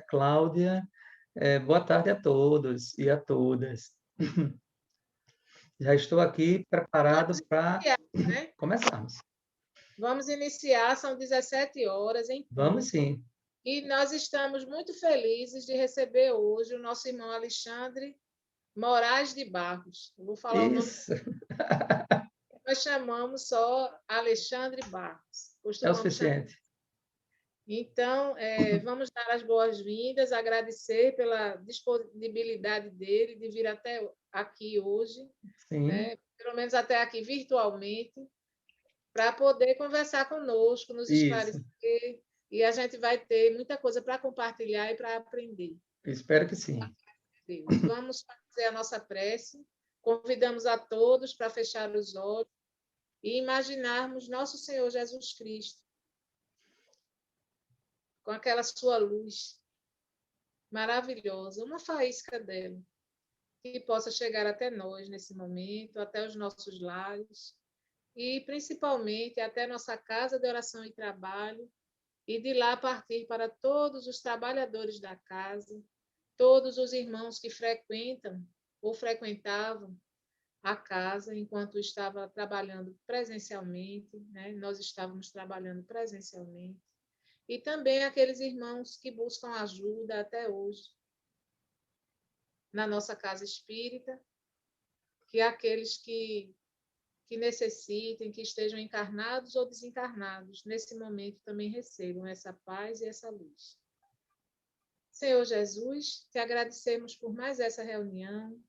Cláudia. Boa tarde a todos e a todas. Já estou aqui preparado Vamos para iniciar, né? começarmos. Vamos iniciar, são 17 horas em Vamos ponto. sim. E nós estamos muito felizes de receber hoje o nosso irmão Alexandre Moraes de Barros. Eu vou falar o nome, Isso nós chamamos só Alexandre Barros. é o Costumamos chamar. suficiente. Então, vamos dar as boas-vindas, agradecer pela disponibilidade dele de vir até aqui hoje, Sim, né? Pelo menos até aqui virtualmente, para poder conversar conosco, nos isso. esclarecer, e a gente vai ter muita coisa para compartilhar e para aprender. Espero que sim. Deus. Vamos fazer a nossa prece, convidamos a todos para fechar os olhos e imaginarmos nosso Senhor Jesus Cristo, com aquela sua luz maravilhosa, uma faísca dela, que possa chegar até nós nesse momento, até os nossos lares, e principalmente até nossa casa de oração e trabalho, e de lá partir para todos os trabalhadores da casa, todos os irmãos que frequentam ou frequentavam a casa enquanto estava trabalhando presencialmente, né? Nós estávamos trabalhando presencialmente, e também aqueles irmãos que buscam ajuda até hoje na nossa casa espírita, que aqueles que necessitem, que estejam encarnados ou desencarnados, nesse momento também recebam essa paz e essa luz. Senhor Jesus, te agradecemos por mais essa reunião,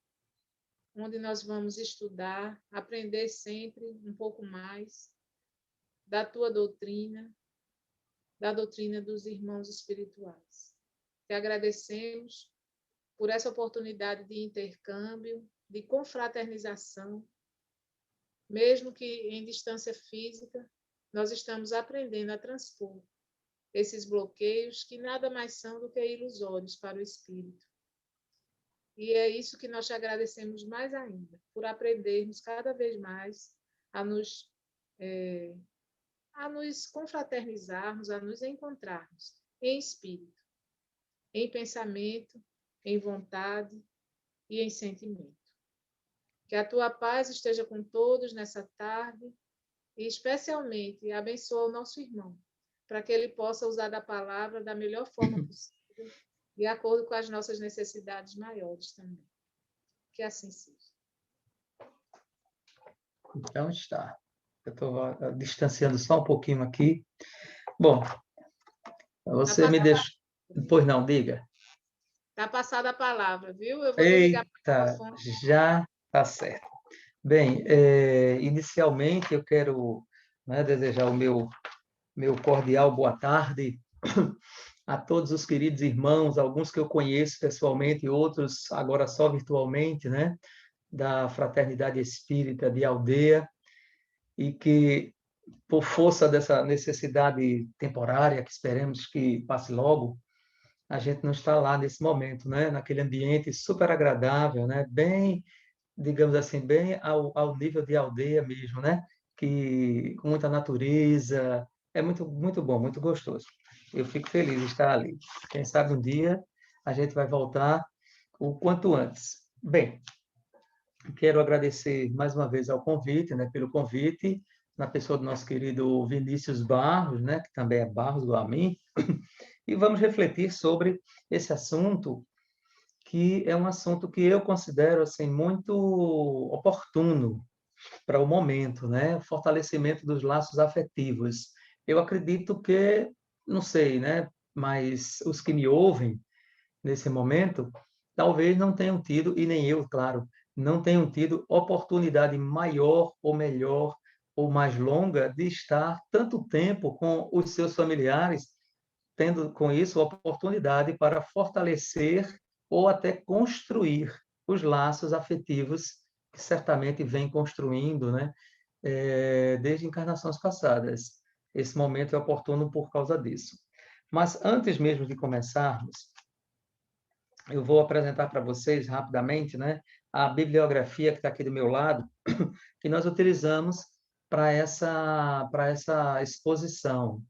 onde nós vamos estudar, aprender sempre um pouco mais da tua doutrina, da doutrina dos irmãos espirituais. Te agradecemos por essa oportunidade de intercâmbio, de confraternização, mesmo que em distância física, nós estamos aprendendo a transpor esses bloqueios que nada mais são do que ilusórios para o espírito. E é isso que nós te agradecemos mais ainda, por aprendermos cada vez mais a nos, a nos confraternizarmos, a nos encontrarmos em espírito, em pensamento, em vontade e em sentimento. Que a tua paz esteja com todos nessa tarde e especialmente abençoa o nosso irmão, para que ele possa usar da palavra da melhor forma possível, de acordo com as nossas necessidades maiores também. Que assim seja. Então está. Eu estou distanciando só um pouquinho aqui. Bom, você me deixou. Pois não, diga. Está passada a palavra, viu? Eu vou desligar o Eita, microfone. já está certo. Bem, inicialmente eu quero, né, desejar o meu cordial boa tarde a todos os queridos irmãos, alguns que eu conheço pessoalmente e outros agora só virtualmente, né, da Fraternidade Espírita de Aldeia, e que, por força dessa necessidade temporária, que esperemos que passe logo, a gente não está lá nesse momento, né, naquele ambiente super agradável, né, bem, digamos assim, bem ao nível de aldeia mesmo, né, que com muita natureza, é muito, muito bom, muito gostoso. Eu fico feliz de estar ali. Quem sabe um dia a gente vai voltar o quanto antes. Bem, quero agradecer mais uma vez ao convite, né, pelo convite, na pessoa do nosso querido Vinícius Barros, né, que também é Barros do Amin, e vamos refletir sobre esse assunto, que é um assunto que eu considero assim muito oportuno para o momento, né, o fortalecimento dos laços afetivos. Eu acredito que, não sei, né, mas os que me ouvem nesse momento, talvez não tenham tido, e nem eu, claro, não tenham tido oportunidade maior ou melhor ou mais longa de estar tanto tempo com os seus familiares, tendo com isso a oportunidade para fortalecer ou até construir os laços afetivos que certamente vem construindo, né, desde encarnações passadas. Esse momento é oportuno por causa disso. Mas antes mesmo de começarmos, eu vou apresentar para vocês rapidamente, né, a bibliografia que está aqui do meu lado, que nós utilizamos para essa exposição.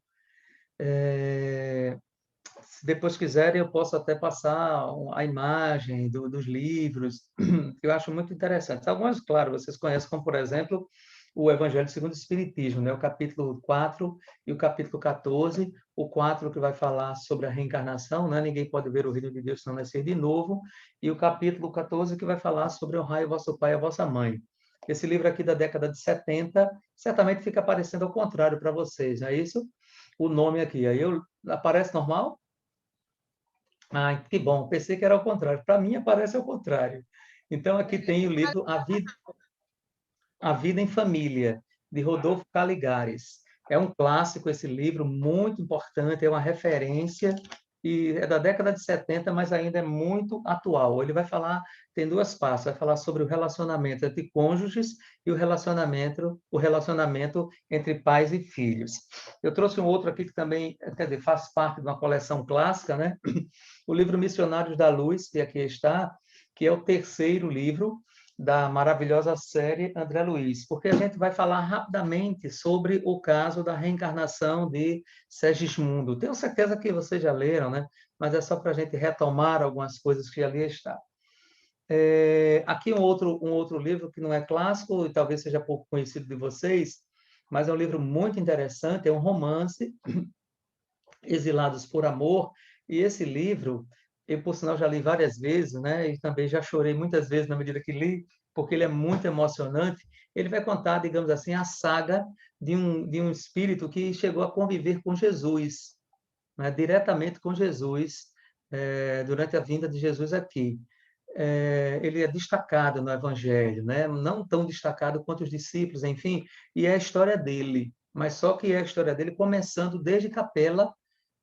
Se depois quiserem, eu posso até passar a imagem dos livros, que eu acho muito interessante. Alguns, claro, vocês conhecem, como, por exemplo, o Evangelho segundo o Espiritismo, né? O capítulo 4 e o capítulo 14. O 4 que vai falar sobre a reencarnação, né? Ninguém pode ver o reino de Deus se não nascer de novo. E o capítulo 14 que vai falar sobre honrar o vosso pai e a vossa mãe. Esse livro aqui da década de 70 certamente fica aparecendo ao contrário para vocês, não é isso? O nome aqui. Aí aparece normal? Ah, que bom. Pensei que era ao contrário. Para mim, aparece ao contrário. Então, aqui tem o livro A Vida em Família, de Rodolfo Caligares. É um clássico esse livro, muito importante, é uma referência, e é da década de 70, mas ainda é muito atual. Ele vai falar, tem duas partes, vai falar sobre o relacionamento entre cônjuges e o relacionamento entre pais e filhos. Eu trouxe um outro aqui que também, quer dizer, faz parte de uma coleção clássica, né? O livro Missionários da Luz, que aqui está, que é o terceiro livro da maravilhosa série André Luiz, porque a gente vai falar rapidamente sobre o caso da reencarnação de Segismundo. Tenho certeza que vocês já leram, né? Mas é só para a gente retomar algumas coisas que ali está. Aqui um outro livro que não é clássico e talvez seja pouco conhecido de vocês, mas é um livro muito interessante, é um romance, Exilados por Amor, e esse livro, eu, por sinal, já li várias vezes, né? E também já chorei muitas vezes na medida que li, porque ele é muito emocionante. Ele vai contar, digamos assim, a saga de um espírito que chegou a conviver com Jesus, né? Diretamente com Jesus, durante a vinda de Jesus aqui. Ele é destacado no Evangelho, né? Não tão destacado quanto os discípulos, enfim, e é a história dele, mas só que é a história dele começando desde Capela,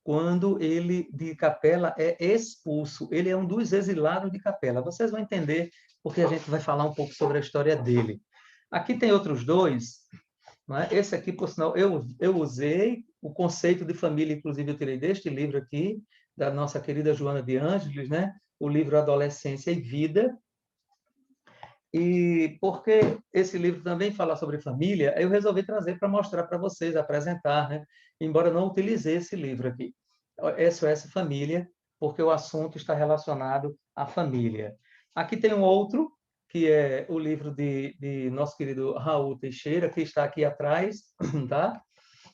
quando ele de Capela é expulso. Ele é um dos exilados de Capela. Vocês vão entender porque a gente vai falar um pouco sobre a história dele. Aqui tem outros dois. Não é? Esse aqui, por sinal, eu usei o conceito de família, inclusive eu tirei deste livro aqui, da nossa querida Joana de Ângeles, né? O livro Adolescência e Vida. E porque esse livro também fala sobre família, eu resolvi trazer para mostrar para vocês, apresentar, né? Embora eu não utilizei esse livro aqui, SOS Família, porque o assunto está relacionado à família. Aqui tem um outro, que é o livro de nosso querido Raul Teixeira, que está aqui atrás, tá?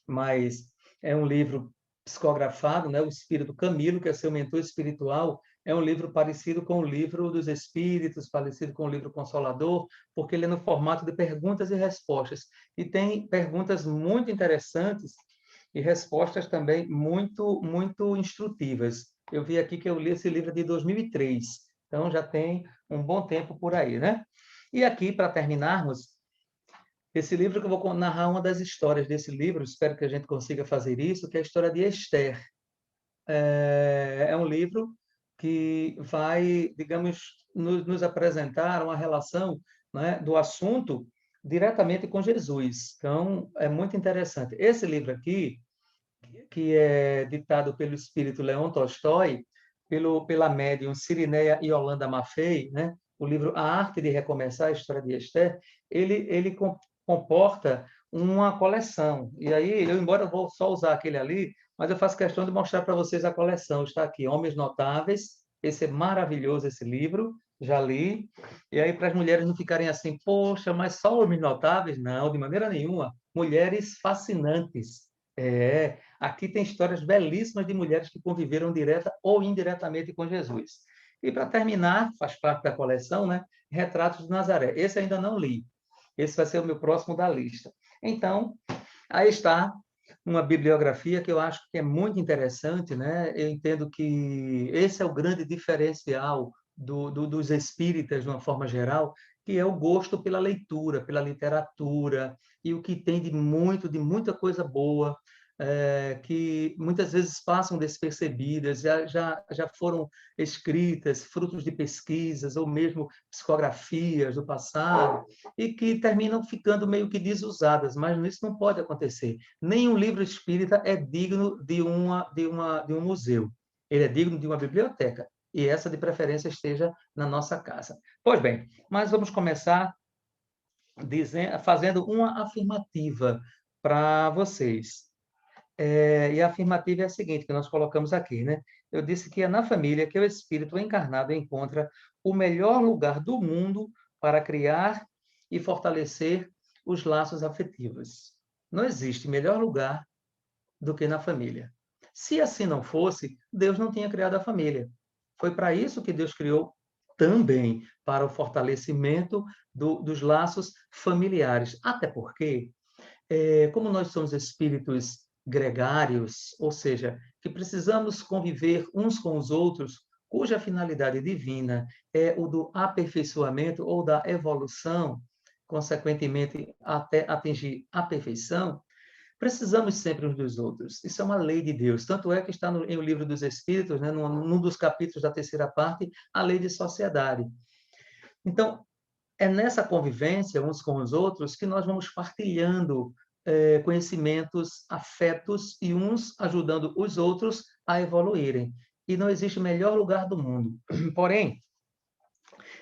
Mas é um livro psicografado, né? O Espírito Camilo, que é seu mentor espiritual, é um livro parecido com o Livro dos Espíritos, parecido com o Livro Consolador, porque ele é no formato de perguntas e respostas. E tem perguntas muito interessantes e respostas também muito, muito instrutivas. Eu vi aqui que eu li esse livro de 2003, então já tem um bom tempo por aí, né? E aqui, para terminarmos, esse livro que eu vou narrar uma das histórias desse livro, espero que a gente consiga fazer isso, que é a história de Esther. É um livro que vai, digamos, nos apresentar uma relação, né, do assunto diretamente com Jesus. Então, é muito interessante. Esse livro aqui, que é ditado pelo espírito Leon Tolstói, pela médium Cirineia Yolanda Maffei, né? O livro A Arte de Recomeçar, a História de Esther, ele comporta uma coleção. E aí, embora eu vou só usar aquele ali, mas eu faço questão de mostrar para vocês a coleção. Está aqui, Homens Notáveis, esse é maravilhoso, esse livro, já li. E aí, para as mulheres não ficarem assim, poxa, mas só homens notáveis? Não, de maneira nenhuma. Mulheres fascinantes. Aqui tem histórias belíssimas de mulheres que conviveram direta ou indiretamente com Jesus. E para terminar, faz parte da coleção, né? Retratos de Nazaré. Esse ainda não li. Esse vai ser o meu próximo da lista. Então, aí está uma bibliografia que eu acho que é muito interessante, né? Eu entendo que esse é o grande diferencial dos espíritas, de uma forma geral, que é o gosto pela leitura, pela literatura, e o que tem de muita coisa boa, que muitas vezes passam despercebidas, já foram escritas, frutos de pesquisas, ou mesmo psicografias do passado, e que terminam ficando meio que desusadas, mas isso não pode acontecer. Nenhum livro espírita é digno de um museu. Ele é digno de uma biblioteca, e essa, de preferência, esteja na nossa casa. Pois bem, mas vamos começar fazendo uma afirmativa para vocês. E a afirmativa é a seguinte, que nós colocamos aqui, né? Eu disse que é na família que o espírito encarnado encontra o melhor lugar do mundo para criar e fortalecer os laços afetivos. Não existe melhor lugar do que na família. Se assim não fosse, Deus não tinha criado a família. Foi para isso que Deus criou também, para o fortalecimento dos laços familiares. Até porque, como nós somos espíritos gregários, ou seja, que precisamos conviver uns com os outros, cuja finalidade divina é o do aperfeiçoamento ou da evolução, consequentemente, até atingir a perfeição, precisamos sempre uns dos outros. Isso é uma lei de Deus. Tanto é que está em O Livro dos Espíritos, né, num dos capítulos da terceira parte, a lei de sociedade. Então, é nessa convivência uns com os outros que nós vamos partilhando conhecimentos, afetos e uns ajudando os outros a evoluírem. E não existe melhor lugar do mundo. Porém,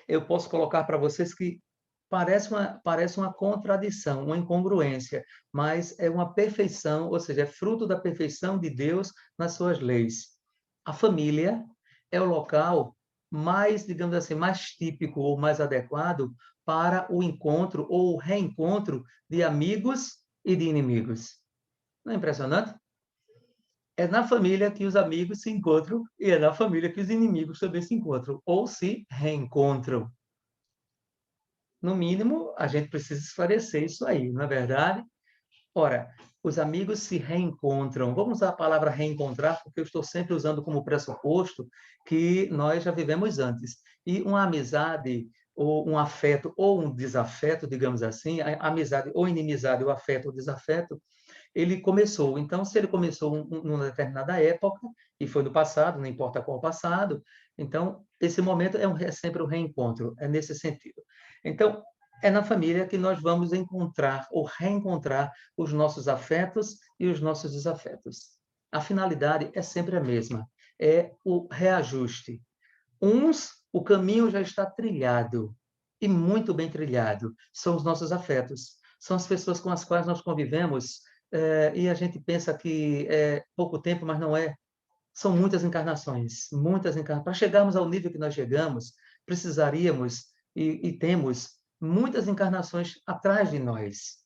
eu posso colocar para vocês que parece uma contradição, uma incongruência, mas é uma perfeição, ou seja, é fruto da perfeição de Deus nas suas leis. A família é o local mais, digamos assim, mais típico ou mais adequado para o encontro ou o reencontro de amigos e de inimigos. Não é impressionante? É na família que os amigos se encontram e é na família que os inimigos também se encontram ou se reencontram. No mínimo, a gente precisa esclarecer isso aí, não é verdade? Ora, os amigos se reencontram. Vamos usar a palavra reencontrar, porque eu estou sempre usando como pressuposto que nós já vivemos antes. E uma amizade, ou um afeto, ou um desafeto, digamos assim, a amizade ou inimizade, o afeto ou desafeto, ele começou. Então, se ele começou numa determinada época, e foi no passado, não importa qual passado, então, esse momento é sempre um reencontro, é nesse sentido. Então, é na família que nós vamos encontrar ou reencontrar os nossos afetos e os nossos desafetos. A finalidade é sempre a mesma, é o reajuste. O caminho já está trilhado, e muito bem trilhado, são os nossos afetos. São as pessoas com as quais nós convivemos, e a gente pensa que é pouco tempo, mas não é. São muitas encarnações, muitas encarnações. Para chegarmos ao nível que nós chegamos, precisaríamos e temos muitas encarnações atrás de nós,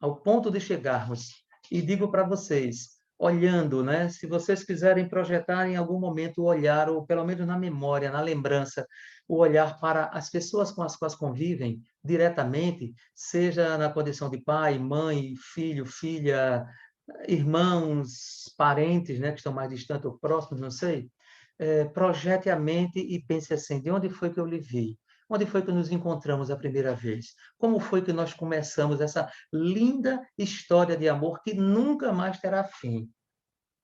ao ponto de chegarmos. E digo para vocês, olhando, né? Se vocês quiserem projetar em algum momento o olhar, ou pelo menos na memória, na lembrança, o olhar para as pessoas com as quais convivem diretamente, seja na condição de pai, mãe, filho, filha, irmãos, parentes, né, que estão mais distantes ou próximos, não sei, projete a mente e pense assim: de onde foi que eu lhe vi? Onde foi que nos encontramos a primeira vez? Como foi que nós começamos essa linda história de amor que nunca mais terá fim?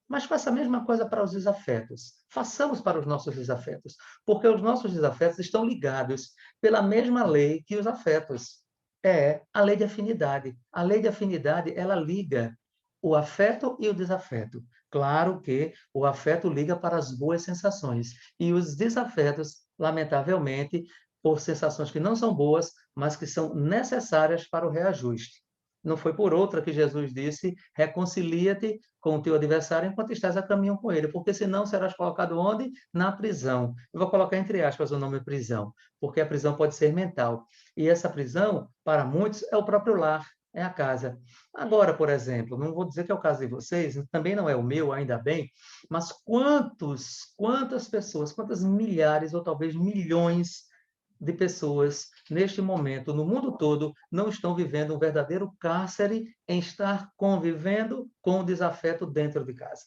Mas faça a mesma coisa para os desafetos. Façamos para os nossos desafetos, porque os nossos desafetos estão ligados pela mesma lei que os afetos. É a lei de afinidade. A lei de afinidade, ela liga o afeto e o desafeto. Claro que o afeto liga para as boas sensações e os desafetos, lamentavelmente, por sensações que não são boas, mas que são necessárias para o reajuste. Não foi por outra que Jesus disse: reconcilia-te com o teu adversário enquanto estás a caminho com ele, porque senão serás colocado onde? Na prisão. Eu vou colocar entre aspas o nome prisão, porque a prisão pode ser mental. E essa prisão, para muitos, é o próprio lar, é a casa. Agora, por exemplo, não vou dizer que é o caso de vocês, também não é o meu, ainda bem, mas quantas pessoas, quantas milhares ou talvez milhões de pessoas, neste momento, no mundo todo, não estão vivendo um verdadeiro cárcere em estar convivendo com o desafeto dentro de casa.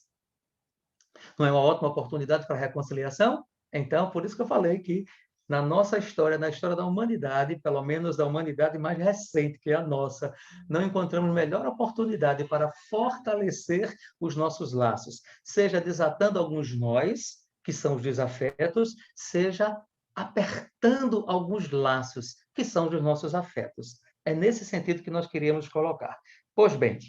Não é uma ótima oportunidade para reconciliação? Então, por isso que eu falei que na nossa história, na história da humanidade, pelo menos da humanidade mais recente, que é a nossa, não encontramos melhor oportunidade para fortalecer os nossos laços, seja desatando alguns nós, que são os desafetos, seja apertando alguns laços, que são os nossos afetos. É nesse sentido que nós queríamos colocar. Pois bem,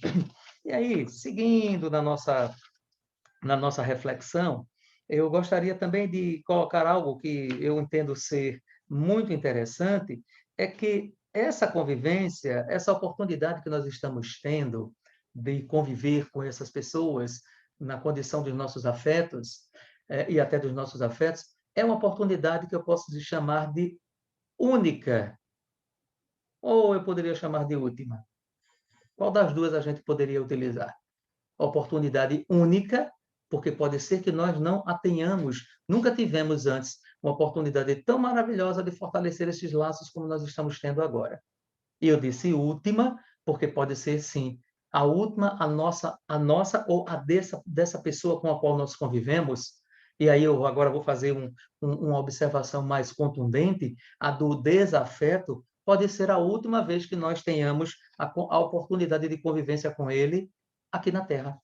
e aí, seguindo na nossa reflexão, eu gostaria também de colocar algo que eu entendo ser muito interessante, é que essa convivência, essa oportunidade que nós estamos tendo de conviver com essas pessoas na condição dos nossos afetos, e até dos nossos afetos, é uma oportunidade que eu posso chamar de única, ou eu poderia chamar de última. Qual das duas a gente poderia utilizar? Oportunidade única, porque pode ser que nós não a tenhamos, nunca tivemos antes uma oportunidade tão maravilhosa de fortalecer esses laços como nós estamos tendo agora. E eu disse última, porque pode ser, sim, a última, a nossa ou a dessa pessoa com a qual nós convivemos. E aí eu agora vou fazer uma observação mais contundente, a do desafeto pode ser a última vez que nós tenhamos a oportunidade de convivência com ele aqui na Terra.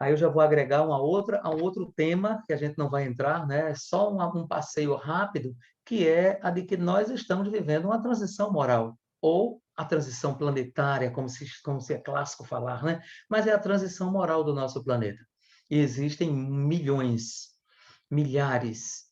Aí eu já vou agregar a um outro tema que a gente não vai entrar, né? Só um passeio rápido, que é a de que nós estamos vivendo uma transição moral, ou a transição planetária, como se é clássico falar, né? Mas é a transição moral do nosso planeta. E existem milhões, milhares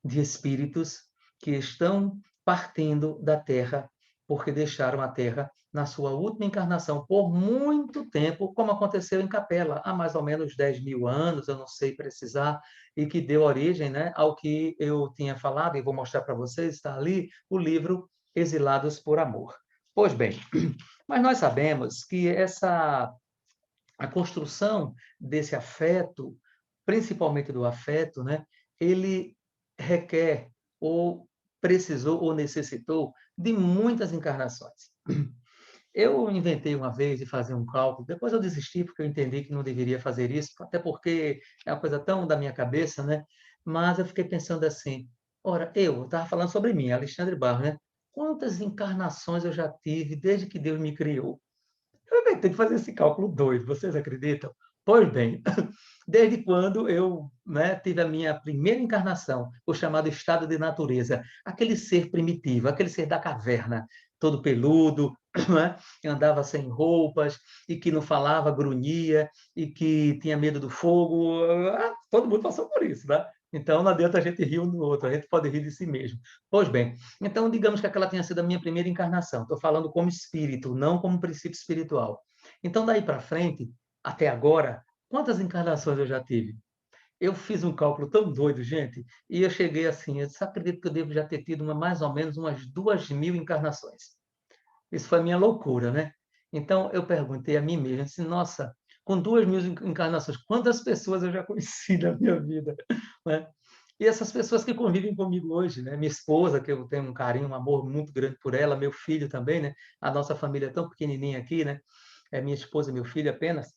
de espíritos que estão partindo da Terra porque deixaram a Terra na sua última encarnação por muito tempo, como aconteceu em Capela, há mais ou menos 10.000 anos, eu não sei precisar, e que deu origem, né, ao que eu tinha falado, e vou mostrar para vocês, está ali, o livro Exilados por Amor. Pois bem, mas nós sabemos que a construção desse afeto, principalmente do afeto, né, ele requer ou precisou ou necessitou de muitas encarnações. Eu inventei uma vez de fazer um cálculo, depois eu desisti porque eu entendi que não deveria fazer isso, até porque é uma coisa tão da minha cabeça, né? Mas eu fiquei pensando assim, ora, eu estava falando sobre mim, Alexandre Barros, né? Quantas encarnações eu já tive desde que Deus me criou? Eu inventei de fazer esse cálculo doido, vocês acreditam? Pois bem, desde quando eu, né, tive a minha primeira encarnação, o chamado estado de natureza, aquele ser primitivo, aquele ser da caverna, todo peludo, né, que andava sem roupas e que não falava, grunhia e que tinha medo do fogo. Todo mundo passou por isso, né? Então não adianta a gente rir um do outro, a gente pode rir de si mesmo. Pois bem, então digamos que aquela tenha sido a minha primeira encarnação. Estou falando como espírito, não como princípio espiritual. Então daí para frente, até agora, quantas encarnações eu já tive? Eu fiz um cálculo tão doido, gente, e eu cheguei assim, eu só acredito que eu devo já ter tido mais ou menos umas 2.000 encarnações. Isso foi a minha loucura, né? Então eu perguntei a mim mesmo, assim, nossa, com 2.000 encarnações, quantas pessoas eu já conheci na minha vida, né? E essas pessoas que convivem comigo hoje, né? Minha esposa, que eu tenho um carinho, um amor muito grande por ela, meu filho também, né? A nossa família é tão pequenininha aqui, né? É minha esposa e meu filho apenas.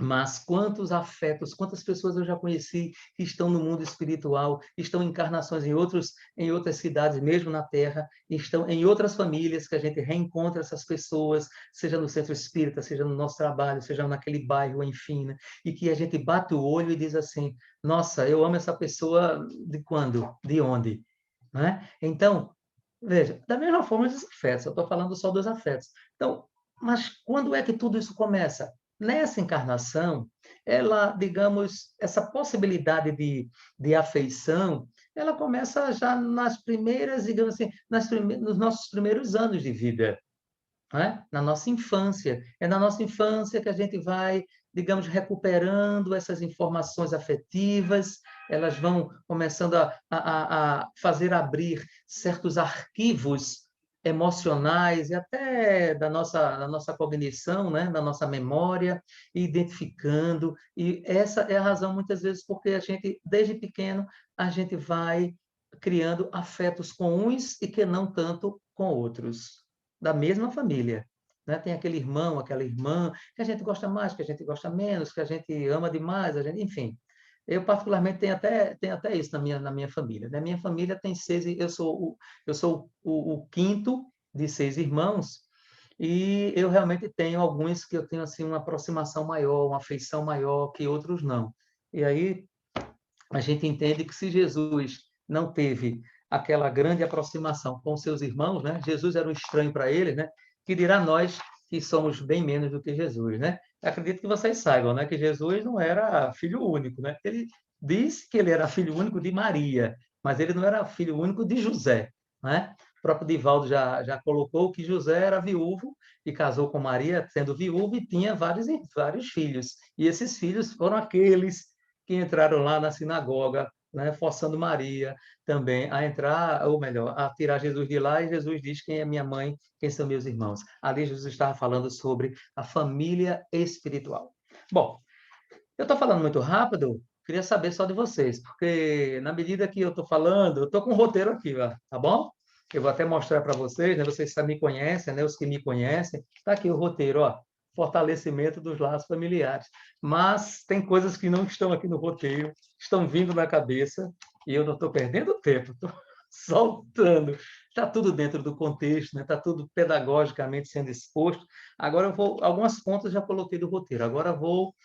Mas quantos afetos, quantas pessoas eu já conheci que estão no mundo espiritual, estão em encarnações em outras cidades, mesmo na Terra, estão em outras famílias que a gente reencontra essas pessoas, seja no centro espírita, seja no nosso trabalho, seja naquele bairro, enfim, né? E que a gente bate o olho e diz assim: nossa, eu amo essa pessoa de quando? De onde? Né? Então, veja, da mesma forma dos afetos, eu estou falando só dos afetos. Então, mas quando é que tudo isso começa? Nessa encarnação, ela, digamos, essa possibilidade de afeição, ela começa já nas primeiras, digamos assim, nos nossos primeiros anos de vida, né? Na nossa infância. É na nossa infância que a gente vai, digamos, recuperando essas informações afetivas, elas vão começando a fazer abrir certos arquivos emocionais e até da nossa cognição, né? Da nossa memória, identificando. E essa é a razão, muitas vezes, porque a gente, desde pequeno, a gente vai criando afetos com uns e que não tanto com outros da mesma família. Né? Tem aquele irmão, aquela irmã, que a gente gosta mais, que a gente gosta menos, que a gente ama demais, enfim. Eu, particularmente, tenho até isso na minha família. Na minha família tem 6, eu sou o quinto de 6 irmãos, e eu realmente tenho alguns que eu tenho assim, uma aproximação maior, uma afeição maior que outros não. E aí a gente entende que se Jesus não teve aquela grande aproximação com seus irmãos, né? Jesus era um estranho para ele, né? Que dirá nós que somos bem menos do que Jesus, né? Eu acredito que vocês saibam, né? Que Jesus não era filho único, né? Ele disse que ele era filho único de Maria, mas ele não era filho único de José, né? O próprio Divaldo já colocou que José era viúvo e casou com Maria, sendo viúvo, e tinha vários filhos. E esses filhos foram aqueles que entraram lá na sinagoga, né, forçando Maria também a entrar, ou melhor, a tirar Jesus de lá, e Jesus diz quem é minha mãe, quem são meus irmãos. Ali Jesus estava falando sobre a família espiritual. Bom, eu estou falando muito rápido, queria saber só de vocês, porque na medida que eu estou falando, eu estou com um roteiro aqui, ó, tá bom? Eu vou até mostrar para vocês, né? Vocês já me conhecem, né? Os que me conhecem, está aqui o roteiro, ó, fortalecimento dos laços familiares. Mas tem coisas que não estão aqui no roteiro, estão vindo na cabeça, e eu não estou perdendo tempo, estou soltando. Está tudo dentro do contexto, né? Está tudo pedagogicamente sendo exposto. Agora eu vou, algumas pontas já coloquei do roteiro, agora vou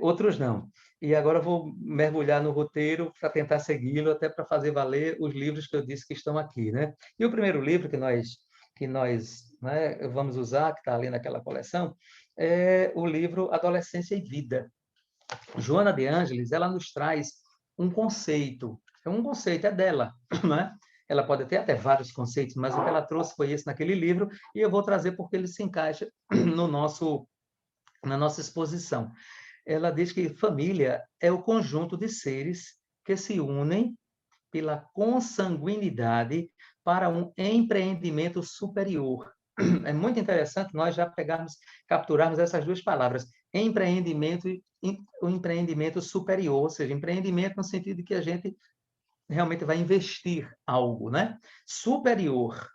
outros não. E agora eu vou mergulhar no roteiro para tentar segui-lo, até para fazer valer os livros que eu disse que estão aqui, né? E o primeiro livro que nós né, vamos usar, que está ali naquela coleção, é o livro Adolescência e Vida. Joana de Ângeles, ela nos traz um conceito. É um conceito, é dela, né? Ela pode ter até vários conceitos, mas o que ela trouxe foi esse naquele livro, e eu vou trazer porque ele se encaixa no na nossa exposição. Ela diz que família é o conjunto de seres que se unem pela consanguinidade para um empreendimento superior. É muito interessante nós já capturarmos essas duas palavras, empreendimento e o empreendimento superior, ou seja, empreendimento no sentido de que a gente realmente vai investir algo, né? Superior,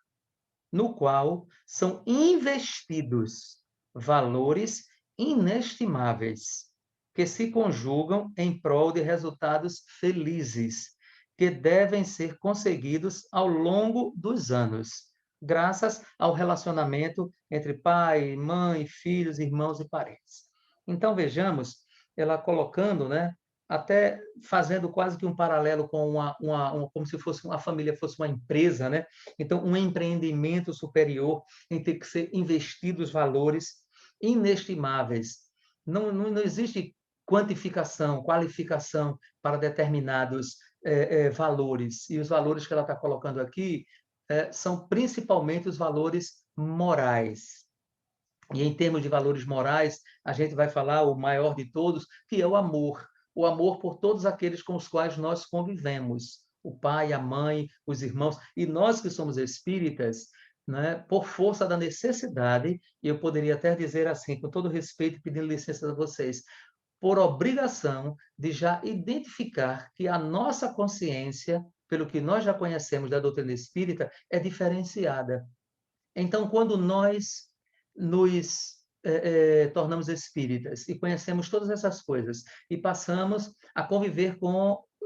no qual são investidos valores inestimáveis, que se conjugam em prol de resultados felizes, que devem ser conseguidos ao longo dos anos, graças ao relacionamento entre pai, mãe, filhos, irmãos e parentes. Então, vejamos, ela colocando, né, até fazendo quase que um paralelo com como se fosse a família fosse uma empresa, né? Então, um empreendimento superior em ter que ser investidos valores inestimáveis. Não existe quantificação, qualificação para determinados valores. E os valores que ela está colocando aqui são principalmente os valores morais. E em termos de valores morais, a gente vai falar o maior de todos, que é o amor. O amor por todos aqueles com os quais nós convivemos. O pai, a mãe, os irmãos. E nós que somos espíritas, né, por força da necessidade, e eu poderia até dizer assim, com todo respeito, pedindo licença a vocês, por obrigação de já identificar que a nossa consciência, pelo que nós já conhecemos da doutrina espírita, é diferenciada. Então, quando nós nos tornamos espíritas e conhecemos todas essas coisas e passamos a conviver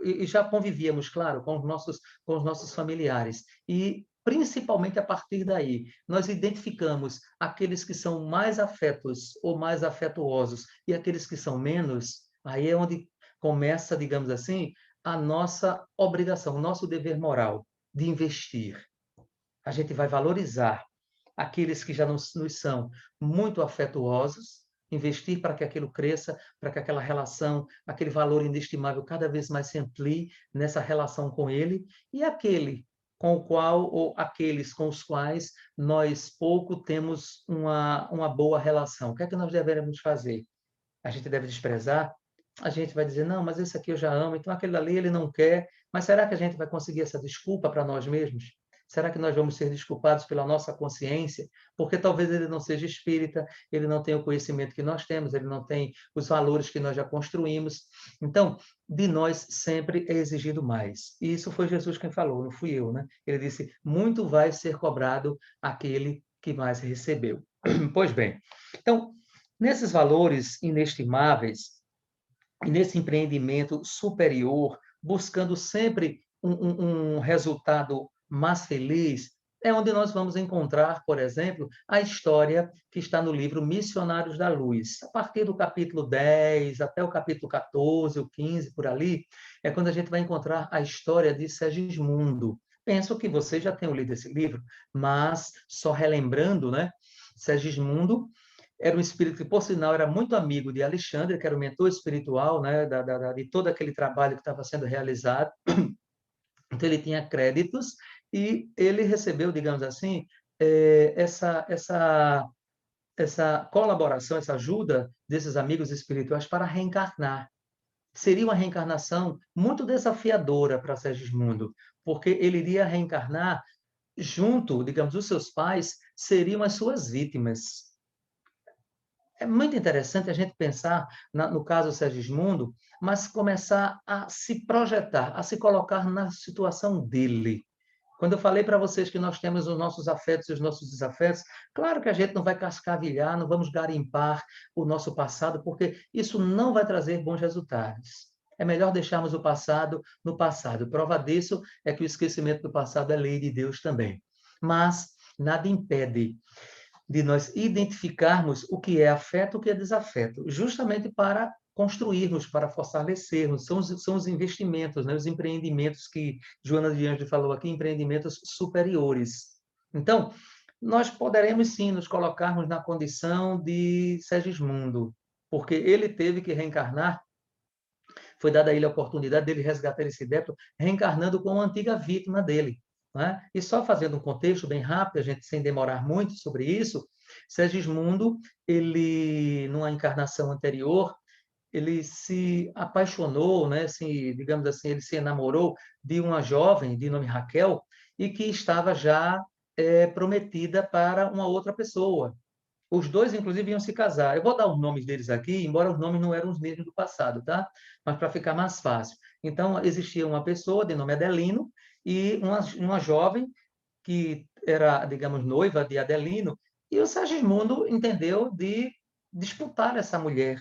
e já convivíamos, claro, com os nossos familiares, e principalmente a partir daí, nós identificamos aqueles que são mais afetos ou mais afetuosos e aqueles que são menos, aí é onde começa, digamos assim, a nossa obrigação, o nosso dever moral de investir. A gente vai valorizar aqueles que já nos são muito afetuosos, investir para que aquilo cresça, para que aquela relação, aquele valor inestimável cada vez mais se amplie nessa relação com ele, e aquele com o qual, ou aqueles com os quais nós pouco temos uma boa relação. O que é que nós devemos fazer? A gente deve desprezar? A gente vai dizer, não, mas esse aqui eu já amo, então aquele ali ele não quer, mas será que a gente vai conseguir essa desculpa para nós mesmos? Será que nós vamos ser desculpados pela nossa consciência? Porque talvez ele não seja espírita, ele não tenha o conhecimento que nós temos, ele não tem os valores que nós já construímos. Então, de nós sempre é exigido mais. E isso foi Jesus quem falou, não fui eu, né? Ele disse, muito vai ser cobrado aquele que mais recebeu. Pois bem, então, nesses valores inestimáveis, e nesse empreendimento superior, buscando sempre um resultado mais feliz, é onde nós vamos encontrar, por exemplo, a história que está no livro Missionários da Luz. A partir do capítulo 10 até o capítulo 14, ou 15, por ali, é quando a gente vai encontrar a história de Segismundo. Penso que vocês já tenham lido esse livro, mas só relembrando, né? Segismundo era um espírito que, por sinal, era muito amigo de Alexandre, que era o mentor espiritual, né, de todo aquele trabalho que estava sendo realizado. Então, ele tinha créditos e ele recebeu, digamos assim, essa colaboração, essa ajuda desses amigos espirituais para reencarnar. seria uma reencarnação muito desafiadora para Segismundo, porque ele iria reencarnar junto, digamos, os seus pais seriam as suas vítimas. É muito interessante a gente pensar no caso Segismundo, mas começar a se projetar, a se colocar na situação dele. Quando eu falei para vocês que nós temos os nossos afetos e os nossos desafetos, claro que a gente não vai cascavilhar, não vamos garimpar o nosso passado, porque isso não vai trazer bons resultados. É melhor deixarmos o passado no passado. Prova disso é que o esquecimento do passado é lei de Deus também. Mas nada impede de nós identificarmos o que é afeto e o que é desafeto, justamente para construirmos, para fortalecermos. São os investimentos, né? Os empreendimentos que Joana de Anjos falou aqui, empreendimentos superiores. Então, nós poderemos sim nos colocarmos na condição de Segismundo, porque ele teve que reencarnar, foi dada a ele a oportunidade dele resgatar esse débito, reencarnando com uma antiga vítima dele. Né? E só fazendo um contexto bem rápido, a gente sem demorar muito sobre isso, Segismundo, ele, numa encarnação anterior, ele se apaixonou, né? Se, digamos assim, ele se enamorou de uma jovem de nome Raquel e que estava já prometida para uma outra pessoa. Os dois, inclusive, iam se casar. Eu vou dar os nomes deles aqui, embora os nomes não eram os mesmos do passado, tá? Mas para ficar mais fácil. Então, existia uma pessoa de nome Adelino e uma jovem que era, digamos, noiva de Adelino, e o Segismundo entendeu de disputar essa mulher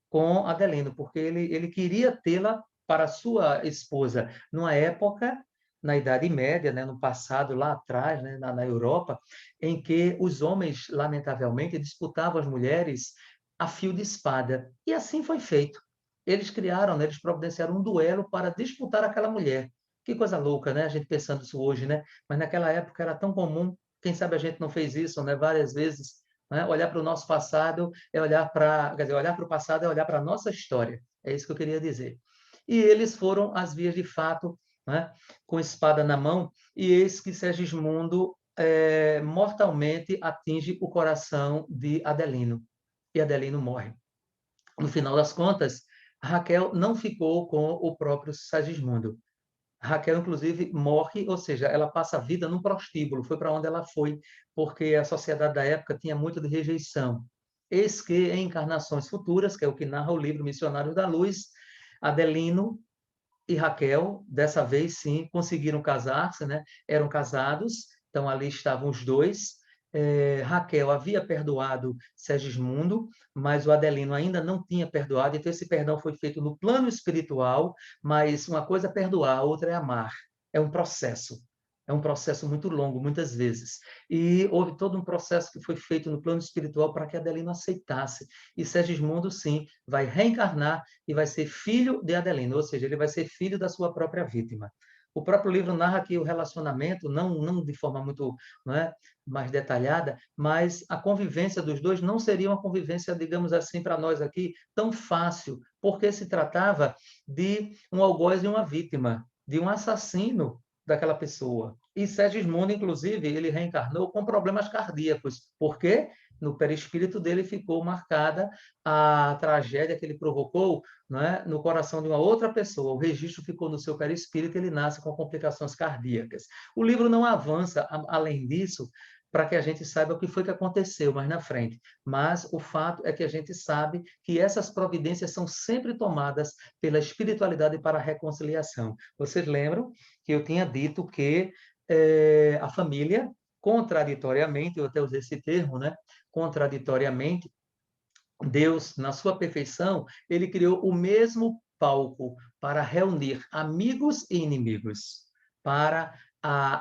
com Adelino, porque ele queria tê-la para sua esposa, numa época, na Idade Média, né, no passado, lá atrás, né, na Europa, em que os homens, lamentavelmente, disputavam as mulheres a fio de espada. E assim foi feito. Eles criaram, né, eles providenciaram um duelo para disputar aquela mulher. Que coisa louca, né? A gente pensando isso hoje, né? Mas naquela época era tão comum. Quem sabe a gente não fez isso, né? Várias vezes, né? Olhar para o nosso passado é olhar para, quer dizer, olhar para o passado é olhar para a nossa história. É isso que eu queria dizer. E eles foram às vias de fato, né? Com espada na mão, e eis que Segismundo mortalmente atinge o coração de Adelino. E Adelino morre. No final das contas, Raquel não ficou com o próprio Segismundo. Raquel, inclusive, morre, ou seja, ela passa a vida num prostíbulo, foi para onde ela foi, porque a sociedade da época tinha muito de rejeição. Eis que, em encarnações futuras, que é o que narra o livro Missionários da Luz, Adelino e Raquel, dessa vez sim, conseguiram casar-se, né? Eram casados, então ali estavam os dois. Raquel havia perdoado Segismundo, mas o Adelino ainda não tinha perdoado, então esse perdão foi feito no plano espiritual, mas uma coisa é perdoar, a outra é amar. É um processo. É um processo muito longo, muitas vezes. E houve todo um processo que foi feito no plano espiritual para que Adelino aceitasse. E Segismundo, sim, vai reencarnar e vai ser filho de Adelino, ou seja, ele vai ser filho da sua própria vítima. O próprio livro narra que o relacionamento, não de forma muito, não é, mais detalhada, mas a convivência dos dois não seria uma convivência, digamos assim, para nós aqui, tão fácil, porque se tratava de um algoz e uma vítima, de um assassino daquela pessoa. E Segismundo, inclusive, ele reencarnou com problemas cardíacos. Por quê? No perispírito dele ficou marcada a tragédia que ele provocou, né, no coração de uma outra pessoa. O registro ficou no seu perispírito e ele nasce com complicações cardíacas. O livro não avança, além disso, para que a gente saiba o que foi que aconteceu mais na frente. Mas o fato é que a gente sabe que essas providências são sempre tomadas pela espiritualidade para a reconciliação. Vocês lembram que eu tinha dito que a família, contraditoriamente, eu até usei esse termo, né? Contraditoriamente, Deus, na sua perfeição, ele criou o mesmo palco para reunir amigos e inimigos, para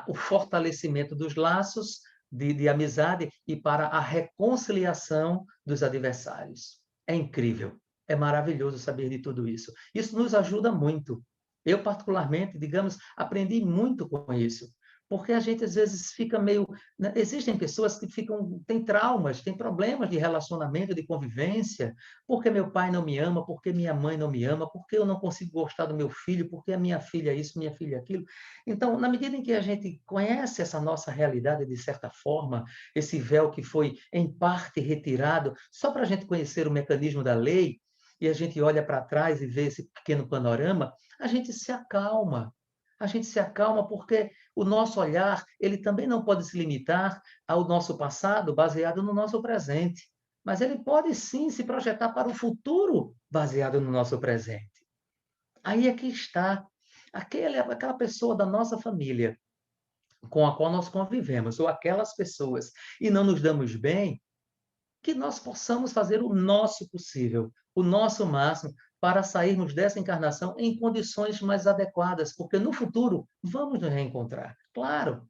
o fortalecimento dos laços de amizade e para a reconciliação dos adversários. É incrível, é maravilhoso saber de tudo isso. Isso nos ajuda muito. Eu, particularmente, digamos, aprendi muito com isso, porque a gente às vezes fica meio, né? Existem pessoas que ficam, têm traumas, têm problemas de relacionamento, de convivência, porque meu pai não me ama, porque minha mãe não me ama, porque eu não consigo gostar do meu filho, porque a minha filha é isso, minha filha é aquilo. Então, na medida em que a gente conhece essa nossa realidade de certa forma, esse véu que foi em parte retirado, só para a gente conhecer o mecanismo da lei, e a gente olha para trás e vê esse pequeno panorama, a gente se acalma. A gente se acalma porque o nosso olhar, ele também não pode se limitar ao nosso passado baseado no nosso presente, mas ele pode sim se projetar para o futuro baseado no nosso presente. Aí é que está aquela pessoa da nossa família com a qual nós convivemos, ou aquelas pessoas, e não nos damos bem, que nós possamos fazer o nosso possível, o nosso máximo, para sairmos dessa encarnação em condições mais adequadas, porque no futuro vamos nos reencontrar, claro.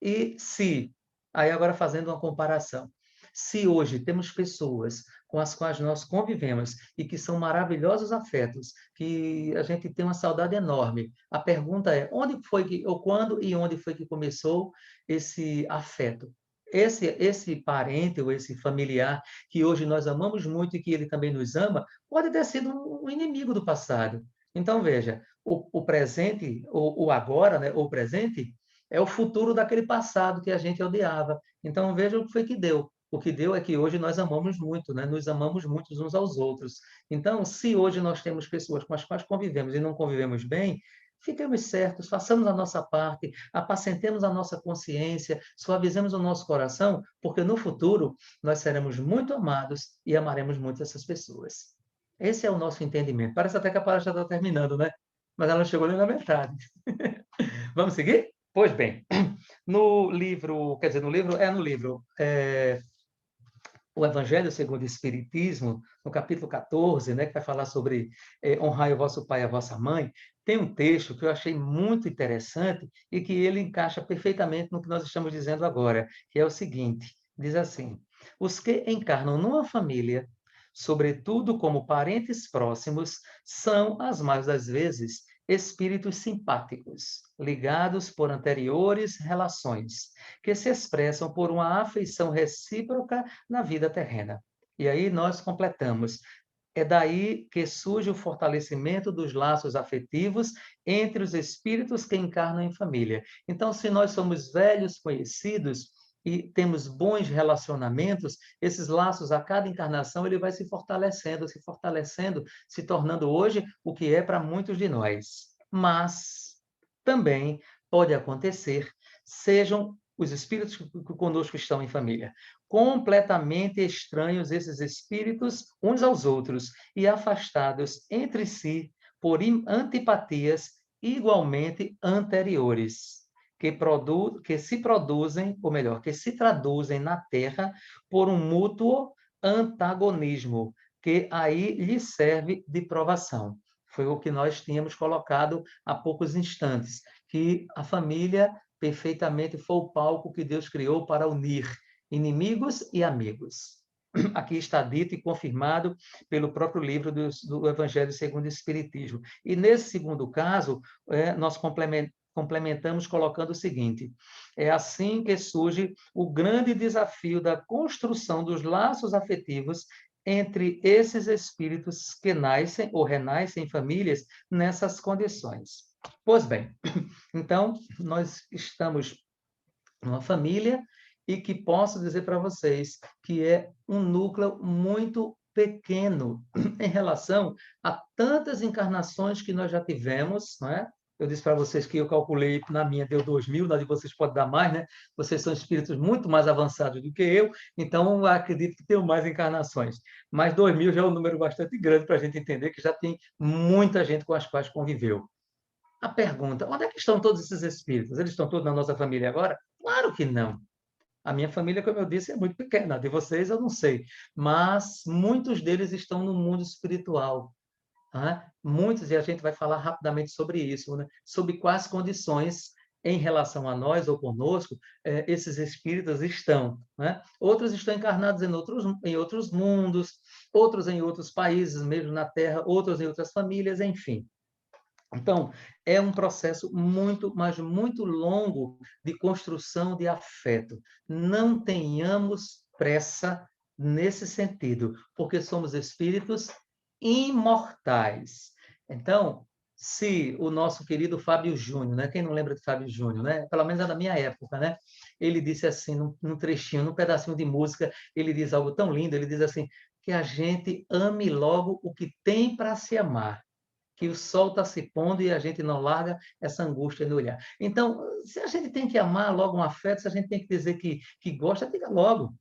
E se, aí agora fazendo uma comparação, se hoje temos pessoas com as quais nós convivemos e que são maravilhosos afetos, que a gente tem uma saudade enorme, a pergunta é, onde foi que, ou quando e onde foi que começou esse afeto? Esse parente ou esse familiar que hoje nós amamos muito e que ele também nos ama, pode ter sido um inimigo do passado. Então, veja, o presente, o agora, né, o presente, é o futuro daquele passado que a gente odiava. Então, veja o que foi que deu. O que deu é que hoje nós amamos muito, né? Nos amamos muito uns aos outros. Então, se hoje nós temos pessoas com as quais convivemos e não convivemos bem, fiquemos certos, façamos a nossa parte, apacentemos a nossa consciência, suavizemos o nosso coração, porque no futuro nós seremos muito amados e amaremos muito essas pessoas. Esse é o nosso entendimento. Parece até que a palestra está terminando, né? Mas ela não chegou nem na metade. Vamos seguir? Pois bem, no livro, quer dizer, no livro, o Evangelho segundo o Espiritismo, no capítulo 14, né, que vai falar sobre honrai o vosso pai e a vossa mãe, tem um texto que eu achei muito interessante e que ele encaixa perfeitamente no que nós estamos dizendo agora, que é o seguinte, diz assim, os que encarnam numa família, sobretudo como parentes próximos, são, as mais das vezes, espíritos simpáticos, ligados por anteriores relações, que se expressam por uma afeição recíproca na vida terrena. E aí nós completamos. É daí que surge o fortalecimento dos laços afetivos entre os espíritos que encarnam em família. Então, se nós somos velhos conhecidos e temos bons relacionamentos, esses laços a cada encarnação ele vai se fortalecendo, se tornando hoje o que é para muitos de nós. Mas também pode acontecer, sejam os espíritos que conosco estão em família, completamente estranhos esses espíritos uns aos outros e afastados entre si por antipatias igualmente anteriores, que se produzem, ou melhor, que se traduzem na Terra por um mútuo antagonismo, que aí lhe serve de provação. Foi o que nós tínhamos colocado há poucos instantes, que a família perfeitamente foi o palco que Deus criou para unir inimigos e amigos. Aqui está dito e confirmado pelo próprio livro do Evangelho segundo o Espiritismo. E nesse segundo caso, nós complementamos colocando o seguinte: é assim que surge o grande desafio da construção dos laços afetivos entre esses espíritos que nascem ou renascem em famílias nessas condições. Pois bem, então, nós estamos numa família e que posso dizer para vocês que é um núcleo muito pequeno em relação a tantas encarnações que nós já tivemos, não é? Eu disse para vocês que eu calculei, na minha deu 2.000, na de vocês pode dar mais, né? Vocês são espíritos muito mais avançados do que eu, então acredito que tenham mais encarnações. Mas 2.000 já é um número bastante grande para a gente entender que já tem muita gente com as quais conviveu. A pergunta, onde é que estão todos esses espíritos? Eles estão todos na nossa família agora? Claro que não. A minha família, como eu disse, é muito pequena. A de vocês, eu não sei. Mas muitos deles estão no mundo espiritual. Tá? Muitos, e a gente vai falar rapidamente sobre isso, né? Sobre quais condições, em relação a nós ou conosco, esses espíritos estão. Né? Outros estão encarnados em outros mundos, outros em outros países, mesmo na Terra, outros em outras famílias, enfim. Então, é um processo muito, mas muito longo de construção de afeto. Não tenhamos pressa nesse sentido, porque somos espíritos imortais. Então, se o nosso querido Fábio Júnior, né? Quem não lembra de Fábio Júnior, né? Pelo menos é da minha época, né? Ele disse assim, num trechinho, num pedacinho de música, ele diz algo tão lindo, ele diz assim, que a gente ame logo o que tem para se amar, que o sol está se pondo e a gente não larga essa angústia no olhar. Então, se a gente tem que amar logo um afeto, se a gente tem que dizer que gosta, diga logo.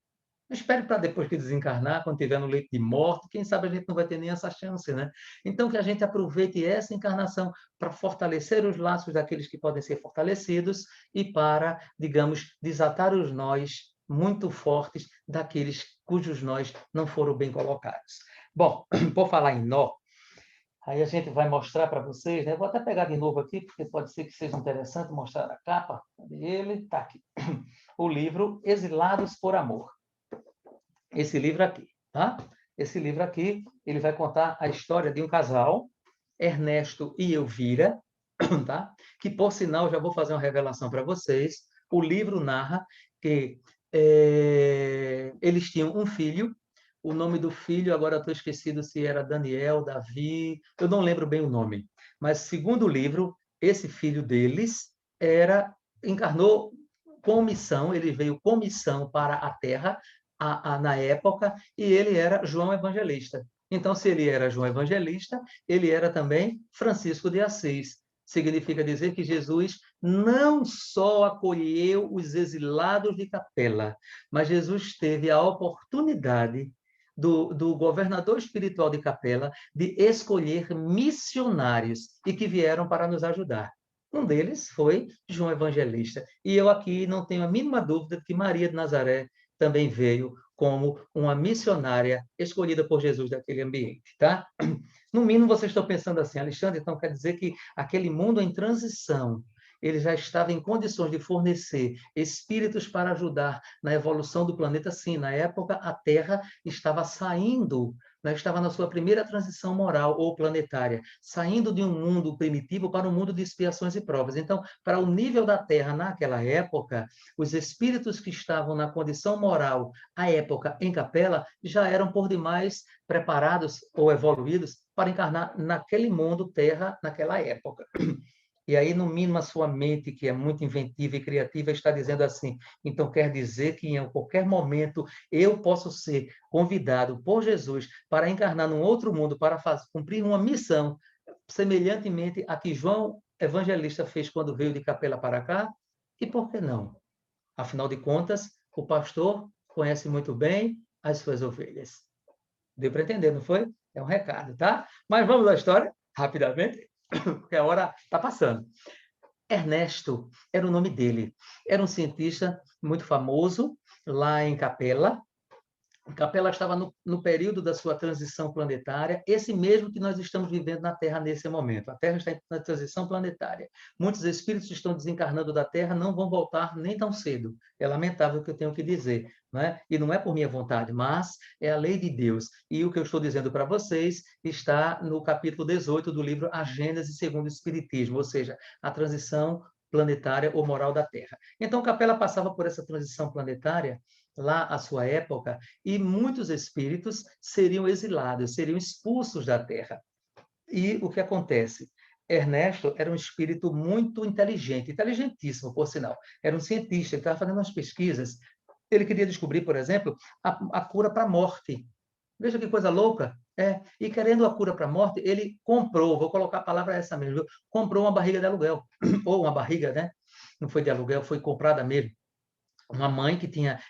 Não espere para depois que desencarnar, quando estiver no leito de morte, quem sabe a gente não vai ter nem essa chance, né? Então, que a gente aproveite essa encarnação para fortalecer os laços daqueles que podem ser fortalecidos e para, digamos, desatar os nós muito fortes daqueles cujos nós não foram bem colocados. Bom, por falar em nó, aí a gente vai mostrar para vocês, né? Vou até pegar de novo aqui, porque pode ser que seja interessante mostrar a capa. Cadê ele? Está aqui. O livro Exilados por Amor. Esse livro aqui, tá? Esse livro aqui, ele vai contar a história de um casal, Ernesto e Elvira, tá? Que, por sinal, já vou fazer uma revelação para vocês. O livro narra que eles tinham um filho. O nome do filho, agora estou esquecido se era Daniel, Davi, eu não lembro bem o nome. Mas, segundo o livro, esse filho deles encarnou com missão, ele veio com missão para a Terra na época, e ele era João Evangelista. Então, se ele era João Evangelista, ele era também Francisco de Assis. Significa dizer que Jesus não só acolheu os exilados de Capela, mas Jesus teve a oportunidade do governador espiritual de Capela de escolher missionários e que vieram para nos ajudar. Um deles foi João Evangelista. E eu aqui não tenho a mínima dúvida de que Maria de Nazaré também veio como uma missionária escolhida por Jesus daquele ambiente, tá? No mínimo, vocês estão pensando assim, Alexandre, então quer dizer que aquele mundo em transição, ele já estava em condições de fornecer espíritos para ajudar na evolução do planeta? Sim, na época a Terra estava saindo, né, estava na sua primeira transição moral ou planetária, saindo de um mundo primitivo para um mundo de expiações e provas. Então, para o nível da Terra naquela época, os espíritos que estavam na condição moral à época em Capela já eram por demais preparados ou evoluídos para encarnar naquele mundo Terra naquela época. E aí, no mínimo, a sua mente, que é muito inventiva e criativa, está dizendo assim, então quer dizer que em qualquer momento eu posso ser convidado por Jesus para encarnar num outro mundo, para cumprir uma missão, semelhantemente a que João Evangelista fez quando veio de Capela para cá? E por que não? Afinal de contas, o pastor conhece muito bem as suas ovelhas. Deu para entender, não foi? É um recado, tá? Mas vamos à história, rapidamente, porque a hora está passando. Ernesto era o nome dele. Era um cientista muito famoso lá em Capela. Capela estava no período da sua transição planetária, esse mesmo que nós estamos vivendo na Terra nesse momento. A Terra está na transição planetária. Muitos espíritos estão desencarnando da Terra, não vão voltar nem tão cedo. É lamentável o que eu tenho que dizer, não é? E não é por minha vontade, mas é a lei de Deus. E o que eu estou dizendo para vocês está no capítulo 18 do livro A Gênese segundo o Espiritismo, ou seja, a transição planetária ou moral da Terra. Então, Capela passava por essa transição planetária lá à sua época, e muitos espíritos seriam exilados, seriam expulsos da Terra. E o que acontece? Ernesto era um espírito muito inteligente, inteligentíssimo, por sinal. Era um cientista, ele estava fazendo umas pesquisas. Ele queria descobrir, por exemplo, a cura para a morte. Veja que coisa louca. E querendo a cura para a morte, ele comprou, vou colocar a palavra essa mesmo, comprou uma barriga de aluguel, ou uma barriga, né? Não foi de aluguel, foi comprada mesmo. Uma mãe que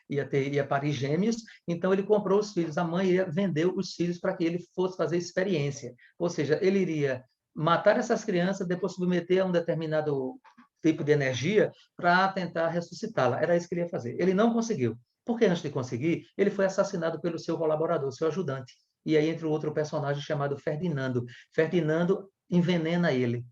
ia parir gêmeos, então ele comprou os filhos. A mãe vendeu os filhos para que ele fosse fazer experiência. Ou seja, ele iria matar essas crianças, depois submeter a um determinado tipo de energia para tentar ressuscitá-la. Era isso que ele ia fazer. Ele não conseguiu. Porque antes de conseguir, ele foi assassinado pelo seu colaborador, seu ajudante. E aí entra outro personagem chamado Ferdinando. Ferdinando envenena ele.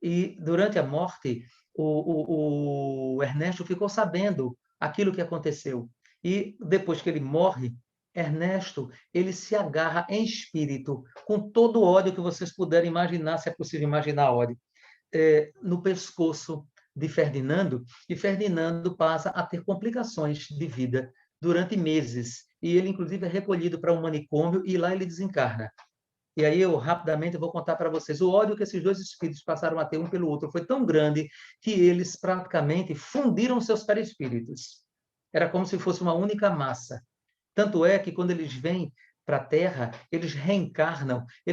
E durante a morte, o Ernesto ficou sabendo aquilo que aconteceu. E depois que ele morre, Ernesto, ele se agarra em espírito, com todo o ódio que vocês puderem imaginar, se é possível imaginar ódio, no pescoço de Ferdinando, e Ferdinando passa a ter complicações de vida durante meses. E ele, inclusive, é recolhido para um manicômio e lá ele desencarna. E aí eu rapidamente vou contar para vocês. O ódio que esses dois espíritos passaram a ter um pelo outro foi tão grande que eles praticamente fundiram seus perispíritos. Era como se fosse uma única massa. Tanto é que quando eles vêm para a Terra, eles reencarnam e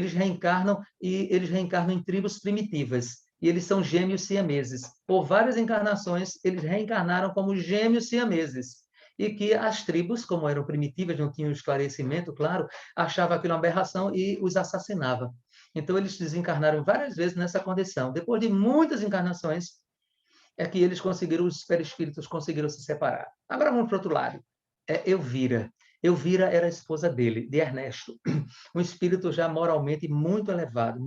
eles reencarnam em tribos primitivas. E eles são gêmeos siameses. Por várias encarnações, eles reencarnaram como gêmeos siameses. E que as tribos, como eram primitivas, não tinham esclarecimento, claro, achavam aquilo uma aberração e os assassinavam. Então, eles desencarnaram várias vezes nessa condição. Depois de muitas encarnações, é que eles conseguiram, os perispíritos conseguiram se separar. Agora vamos para o outro lado. Elvira. Elvira era a esposa dele, de Ernesto, um espírito já moralmente muito elevado,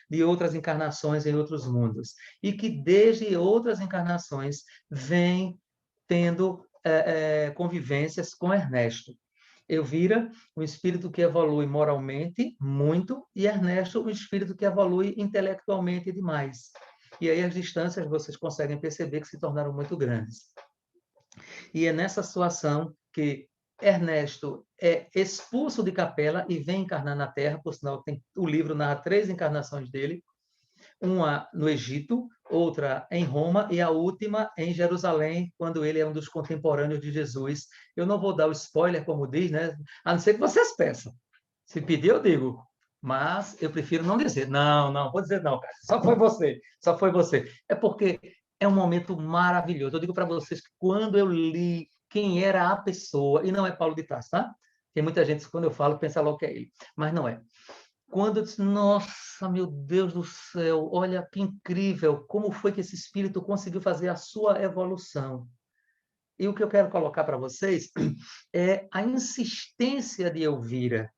de outras encarnações em outros mundos, e que desde outras encarnações vem tendo convivências com Ernesto. Elvira, um espírito que evolui moralmente muito, e Ernesto, um espírito que evolui intelectualmente demais. E aí as distâncias vocês conseguem perceber que se tornaram muito grandes. E é nessa situação que Ernesto é expulso de Capela e vem encarnar na Terra, por sinal, o livro narra 3 encarnações dele, uma no Egito, outra em Roma e a última em Jerusalém, quando ele é um dos contemporâneos de Jesus. Eu não vou dar o spoiler, como diz, né? A não ser que vocês peçam. Se pedir, eu digo. Mas eu prefiro não dizer. Não, não, vou dizer não, cara. Só foi você. Só foi você. É porque é um momento maravilhoso. Eu digo para vocês que quando eu li quem era a pessoa, e não é Paulo de Tarso, tá? Tem muita gente, quando eu falo, pensa logo que é ele. Mas não é. Quando eu disse, nossa, meu Deus do céu, olha que incrível, como foi que esse espírito conseguiu fazer a sua evolução. E o que eu quero colocar para vocês é a insistência de Elvira,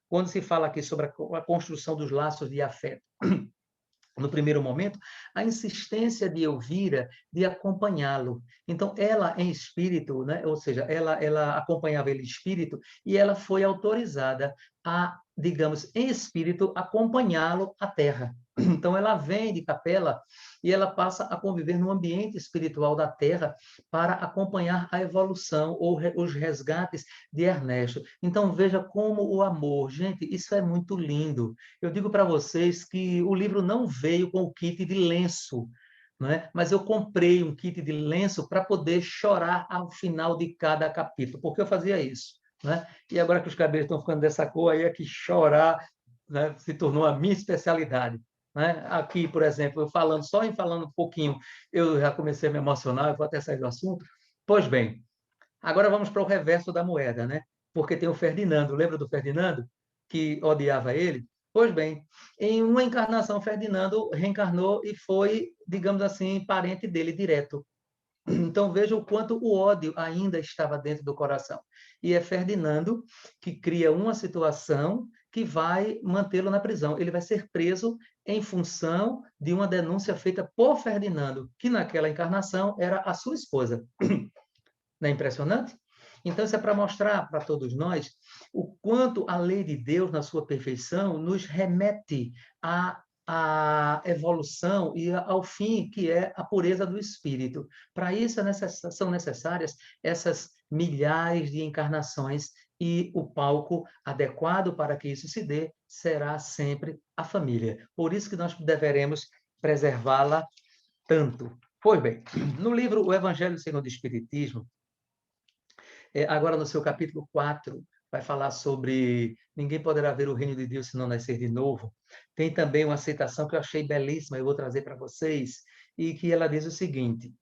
quando se fala aqui sobre a construção dos laços de afeto. No primeiro momento, a insistência de Elvira de acompanhá-lo. Então, ela em espírito, né? Ou seja, ela acompanhava ele em espírito e ela foi autorizada a, digamos, em espírito, acompanhá-lo à Terra. Então, ela vem de Capela e ela passa a conviver no ambiente espiritual da Terra para acompanhar a evolução ou os resgates de Ernesto. Então, veja como o amor, gente, isso é muito lindo. Eu digo para vocês que o livro não veio com o kit de lenço, né? Mas eu comprei um kit de lenço para poder chorar ao final de cada capítulo, porque eu fazia isso. Né? E agora que os cabelos estão ficando dessa cor, aí é que chorar, né, se tornou a minha especialidade. Né? Aqui, por exemplo, só em falando um pouquinho, eu já comecei a me emocionar, eu vou até sair do assunto. Pois bem, agora vamos para o reverso da moeda, né? Porque tem o Ferdinando, lembra do Ferdinando? Que odiava ele? Pois bem, em uma encarnação, Ferdinando reencarnou e foi, digamos assim, parente dele direto. Então veja o quanto o ódio ainda estava dentro do coração. E é Ferdinando que cria uma situação que vai mantê-lo na prisão. Ele vai ser preso em função de uma denúncia feita por Ferdinando, que naquela encarnação era a sua esposa. Não é impressionante? Então, isso é para mostrar para todos nós o quanto a lei de Deus, na sua perfeição, nos remete à evolução e ao fim, que é a pureza do espírito. Para isso, são necessárias essas milhares de encarnações e o palco adequado para que isso se dê será sempre a família. Por isso que nós deveremos preservá-la tanto. Pois bem, no livro O Evangelho Segundo o Espiritismo, agora no seu capítulo 4, vai falar sobre ninguém poderá ver o reino de Deus se não nascer de novo. Tem também uma citação que eu achei belíssima, eu vou trazer para vocês, e que ela diz o seguinte: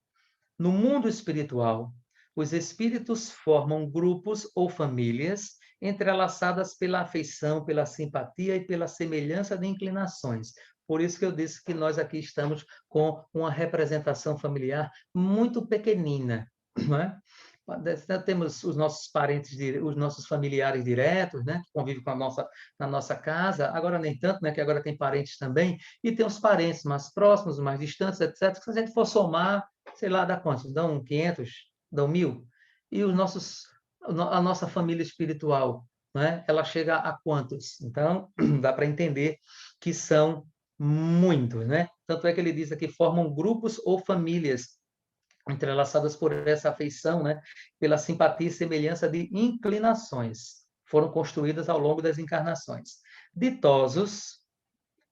no mundo espiritual, os espíritos formam grupos ou famílias entrelaçadas pela afeição, pela simpatia e pela semelhança de inclinações. Por isso que eu disse que nós aqui estamos com uma representação familiar muito pequenina, não é? Temos os nossos parentes, os nossos familiares diretos, né, que convivem com na nossa casa, agora nem tanto, né, que agora tem parentes também, e tem os parentes mais próximos, mais distantes, etc., que se a gente for somar, sei lá, dá quantos? Dão 500? Dão 1.000? E a nossa família espiritual, né, ela chega a quantos? Então, dá para entender que são muitos, né? Tanto é que ele diz aqui, formam grupos ou famílias entrelaçadas por essa afeição, né, pela simpatia e semelhança de inclinações, foram construídas ao longo das encarnações. Ditosos,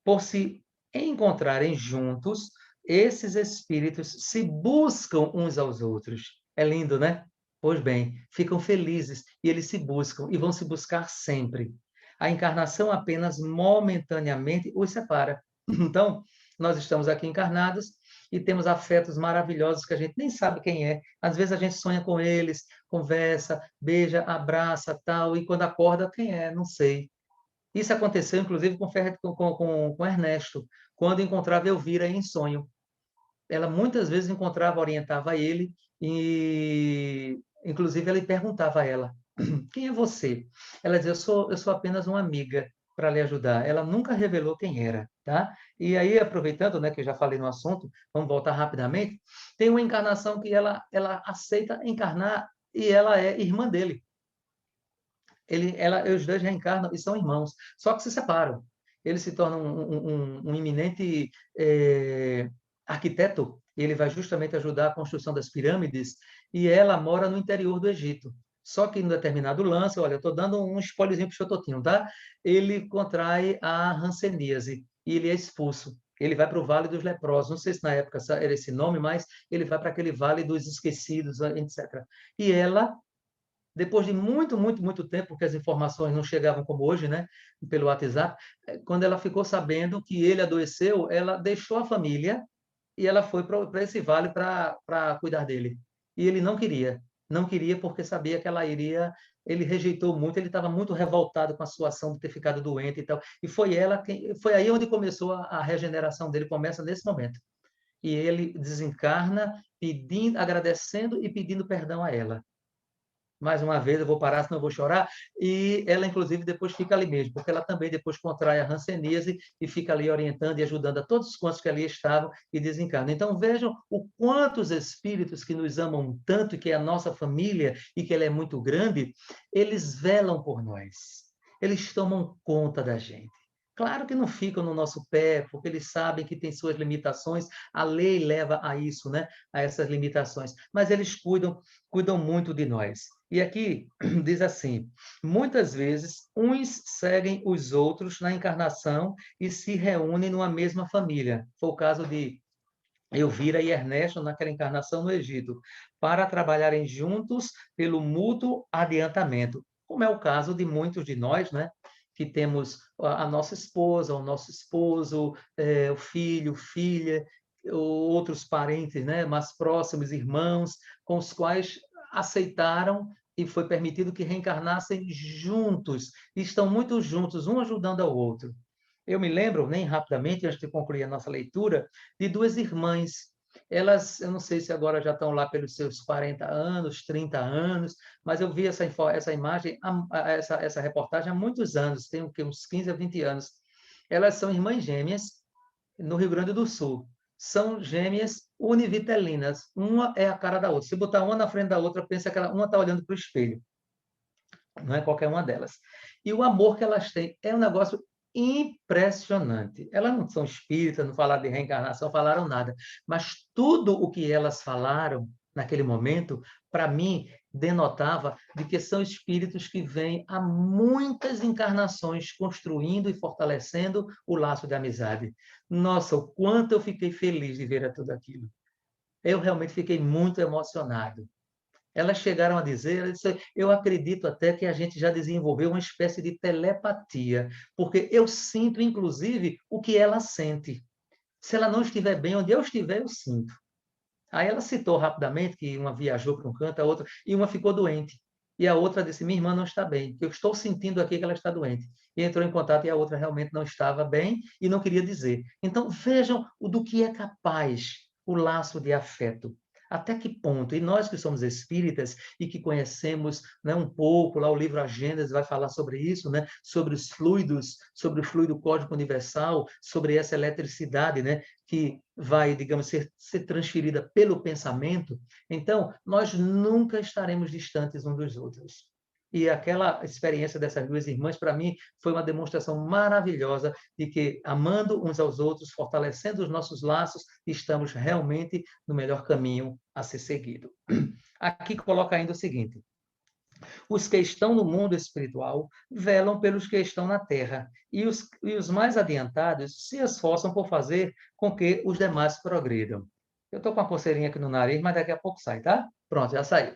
por se encontrarem juntos, esses espíritos se buscam uns aos outros. É lindo, né? Pois bem, ficam felizes e eles se buscam e vão se buscar sempre. A encarnação apenas momentaneamente os separa. Então, nós estamos aqui encarnados e temos afetos maravilhosos que a gente nem sabe quem é. Às vezes a gente sonha com eles, conversa, beija, abraça, tal, e quando acorda, quem é? Não sei. Isso aconteceu, inclusive, com Ernesto, quando encontrava Elvira em sonho. Ela muitas vezes encontrava, orientava ele, e inclusive ele perguntava a ela: quem é você? Ela dizia: eu sou apenas uma amiga para lhe ajudar. Ela nunca revelou quem era, tá? E aí, aproveitando, né, que eu já falei no assunto, vamos voltar rapidamente. Tem uma encarnação que ela aceita encarnar e ela é irmã dele. Os dois reencarnam e são irmãos, só que se separam. Ele se torna um iminente arquiteto, e ele vai justamente ajudar a construção das pirâmides, e ela mora no interior do Egito. Só que em determinado lance, olha, eu estou dando um spoilerzinho para o Chototinho, tá? Ele contrai a hanseníase e ele é expulso. Ele vai para o Vale dos Leprosos. Não sei se na época era esse nome, mas ele vai para aquele Vale dos Esquecidos, etc. E ela, depois de muito, muito, muito tempo, porque as informações não chegavam como hoje, né, pelo WhatsApp, quando ela ficou sabendo que ele adoeceu, ela deixou a família e ela foi para esse vale para cuidar dele. E ele não queria porque sabia que ela iria, ele rejeitou muito, ele estava muito revoltado com a situação de ter ficado doente e tal. E foi aí onde começou a regeneração dele, começa nesse momento. E ele desencarna pedindo, agradecendo e pedindo perdão a ela. Mais uma vez, eu vou parar, senão eu vou chorar. E ela, inclusive, depois fica ali mesmo, porque ela também depois contrai a hanseníase e fica ali orientando e ajudando a todos quantos que ali estavam e desencarnam. Então, vejam o quanto os espíritos que nos amam tanto, e que é a nossa família e que ela é muito grande, eles velam por nós. Eles tomam conta da gente. Claro que não ficam no nosso pé, porque eles sabem que tem suas limitações, a lei leva a isso, né? A essas limitações, mas eles cuidam muito de nós. E aqui diz assim: muitas vezes uns seguem os outros na encarnação e se reúnem numa mesma família. Foi o caso de Elvira e Ernesto naquela encarnação no Egito, para trabalharem juntos pelo mútuo adiantamento, como é o caso de muitos de nós, né? Que temos a nossa esposa, o nosso esposo, o filho, filha, outros parentes, né? Mais próximos, irmãos, com os quais aceitaram e foi permitido que reencarnassem juntos, e estão muito juntos, um ajudando ao outro. Eu me lembro, nem rapidamente, antes de concluir a nossa leitura, de duas irmãs. Elas, eu não sei se agora já estão lá pelos seus 40 anos, 30 anos, mas eu vi essa imagem, essa reportagem há muitos anos, tem uns 15 a 20 anos. Elas são irmãs gêmeas no Rio Grande do Sul. São gêmeas univitelinas. Uma é a cara da outra. Se botar uma na frente da outra, pensa que uma está olhando para o espelho. Não é qualquer uma delas. E o amor que elas têm é um negócio impressionante. Elas não são espíritas, não falaram de reencarnação, falaram nada. Mas tudo o que elas falaram naquele momento, para mim, denotava de que são espíritos que vêm há muitas encarnações construindo e fortalecendo o laço de amizade. Nossa, o quanto eu fiquei feliz de ver tudo aquilo. Eu realmente fiquei muito emocionado. Elas chegaram a dizer, eu acredito até que a gente já desenvolveu uma espécie de telepatia, porque eu sinto, inclusive, o que ela sente. Se ela não estiver bem, onde eu estiver, eu sinto. Aí ela citou rapidamente que uma viajou para um canto, a outra, e uma ficou doente. E a outra disse, minha irmã não está bem, eu estou sentindo aqui que ela está doente. E entrou em contato e a outra realmente não estava bem e não queria dizer. Então, vejam o do que é capaz o laço de afeto. Até que ponto? E nós que somos espíritas e que conhecemos, né, um pouco, lá o livro A Gênesis vai falar sobre isso, né, sobre os fluidos, sobre o fluido cósmico universal, sobre essa eletricidade, né, que vai, digamos, ser transferida pelo pensamento. Então, nós nunca estaremos distantes uns dos outros. E aquela experiência dessas duas irmãs, para mim, foi uma demonstração maravilhosa de que, amando uns aos outros, fortalecendo os nossos laços, estamos realmente no melhor caminho a ser seguido. Aqui coloca ainda o seguinte: os que estão no mundo espiritual velam pelos que estão na terra, e os mais adiantados se esforçam por fazer com que os demais progridam. Eu estou com uma coceirinha aqui no nariz, mas daqui a pouco sai, tá? Pronto, já saiu.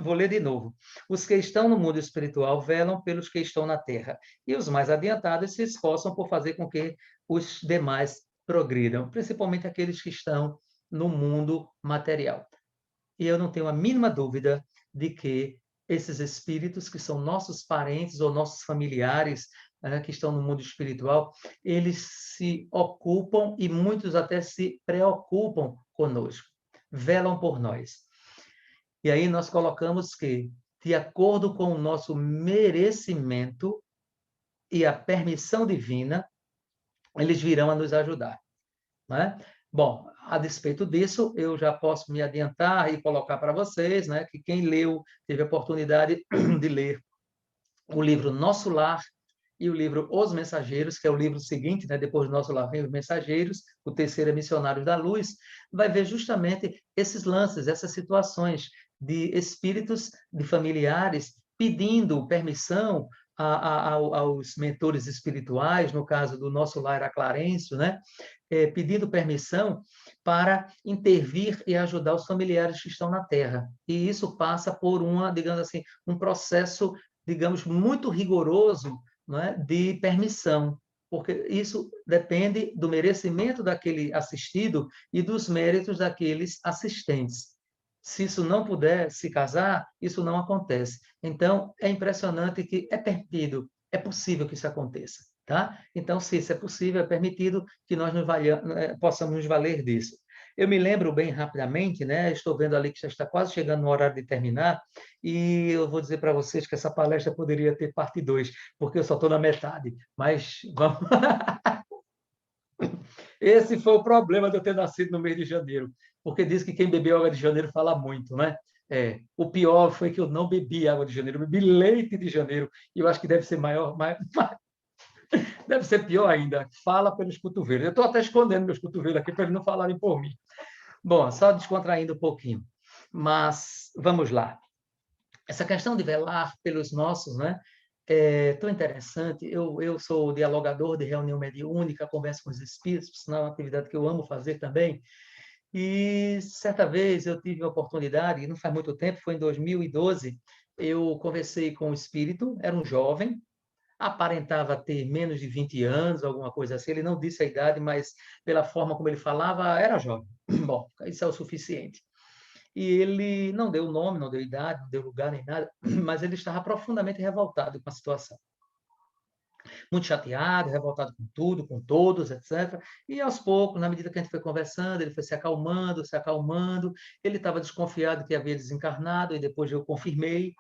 Vou ler de novo. Os que estão no mundo espiritual velam pelos que estão na terra, e os mais adiantados se esforçam por fazer com que os demais progridam, principalmente aqueles que estão no mundo material. E eu não tenho a mínima dúvida de que esses espíritos, que são nossos parentes ou nossos familiares, que estão no mundo espiritual, eles se ocupam e muitos até se preocupam conosco, velam por nós. E aí nós colocamos que, de acordo com o nosso merecimento e a permissão divina, eles virão a nos ajudar. Né? Bom, a despeito disso, eu já posso me adiantar e colocar para vocês, né, que quem leu, teve a oportunidade de ler o livro Nosso Lar e o livro Os Mensageiros, que é o livro seguinte, né, depois do Nosso Lar vem Os Mensageiros, o terceiro é Missionários da Luz, vai ver justamente esses lances, essas situações de espíritos, de familiares, pedindo permissão aos mentores espirituais, no caso do Nosso Lar era Clarencio, né? Pedindo permissão para intervir e ajudar os familiares que estão na Terra. E isso passa por digamos assim, um processo, digamos, muito rigoroso, não é, de permissão, porque isso depende do merecimento daquele assistido e dos méritos daqueles assistentes. Se isso não puder se casar, isso não acontece. Então, é impressionante que é permitido, é possível que isso aconteça. Tá? Então, se isso é possível, é permitido que nós possamos nos valer disso. Eu me lembro bem rapidamente, né? Estou vendo ali que já está quase chegando no horário de terminar, e eu vou dizer para vocês que essa palestra poderia ter parte 2, porque eu só estou na metade. Mas vamos. Esse foi o problema de eu ter nascido no mês de janeiro, porque diz que quem bebeu água de janeiro fala muito, né? O pior foi que eu não bebi água de janeiro, eu bebi leite de janeiro, e eu acho que deve ser deve ser pior ainda. Fala pelos cotovelos. Eu estou até escondendo meus cotovelos aqui para eles não falarem por mim. Bom, só descontraindo um pouquinho. Mas vamos lá. Essa questão de velar pelos nossos, né? É tão interessante. Eu sou dialogador de reunião mediúnica, converso com os espíritos, senão é uma atividade que eu amo fazer também. E certa vez eu tive a oportunidade, e não faz muito tempo, foi em 2012, eu conversei com o espírito, era um jovem, aparentava ter menos de 20 anos, alguma coisa assim. Ele não disse a idade, mas pela forma como ele falava, era jovem. Bom, isso é o suficiente. E ele não deu nome, não deu idade, não deu lugar nem nada, mas ele estava profundamente revoltado com a situação. Muito chateado, revoltado com tudo, com todos, etc. E aos poucos, na medida que a gente foi conversando, ele foi se acalmando, se acalmando. Ele estava desconfiado que havia desencarnado, e depois eu confirmei,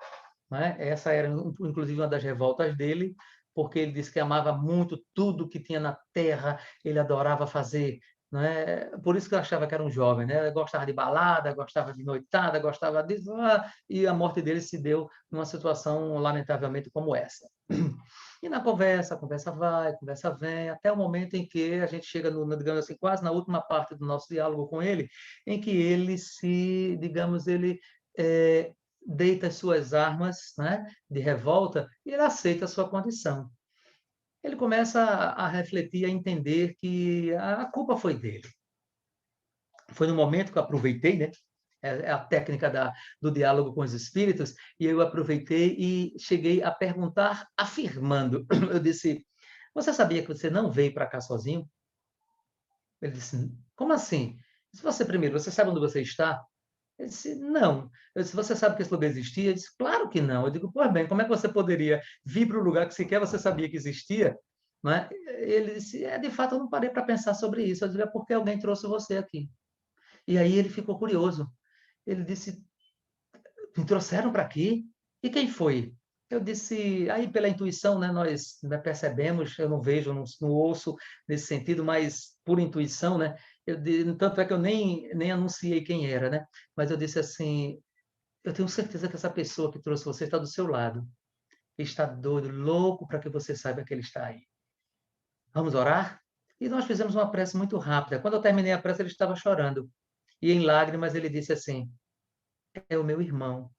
né? Essa era, inclusive, uma das revoltas dele, porque ele disse que amava muito tudo que tinha na Terra, ele adorava fazer, né? Por isso que eu achava que era um jovem, né? Ele gostava de balada, gostava de noitada, gostava disso, e a morte dele se deu numa situação, lamentavelmente, como essa. E na conversa, a conversa vai, a conversa vem, até o momento em que a gente chega, digamos assim, quase na última parte do nosso diálogo com ele, em que ele digamos, ele deita as suas armas, né, de revolta, e ele aceita a sua condição. Ele começa a refletir, a entender que a culpa foi dele. Foi no momento que eu aproveitei, né, é a técnica do diálogo com os espíritos, e eu aproveitei e cheguei a perguntar afirmando. Eu disse, você sabia que você não veio para cá sozinho? Ele disse, como assim? Se você primeiro, você sabe onde você está? Ele disse, não. Eu disse, você sabe que esse lugar existia? Ele disse, claro que não. Eu digo, pois bem, como é que você poderia vir para o lugar que sequer você sabia que existia? Não é? Ele disse, de fato, eu não parei para pensar sobre isso. Eu disse, é porque alguém trouxe você aqui. E aí ele ficou curioso. Ele disse, me trouxeram para aqui? E quem foi? Eu disse, aí pela intuição, né, nós percebemos, eu não vejo, não ouço nesse sentido, mas por intuição, né, tanto é que eu nem anunciei quem era, né, mas eu disse assim, eu tenho certeza que essa pessoa que trouxe você está do seu lado, está doido, louco para que você saiba que ele está aí. Vamos orar? E nós fizemos uma prece muito rápida. Quando eu terminei a prece, ele estava chorando. E em lágrimas ele disse assim, é o meu irmão.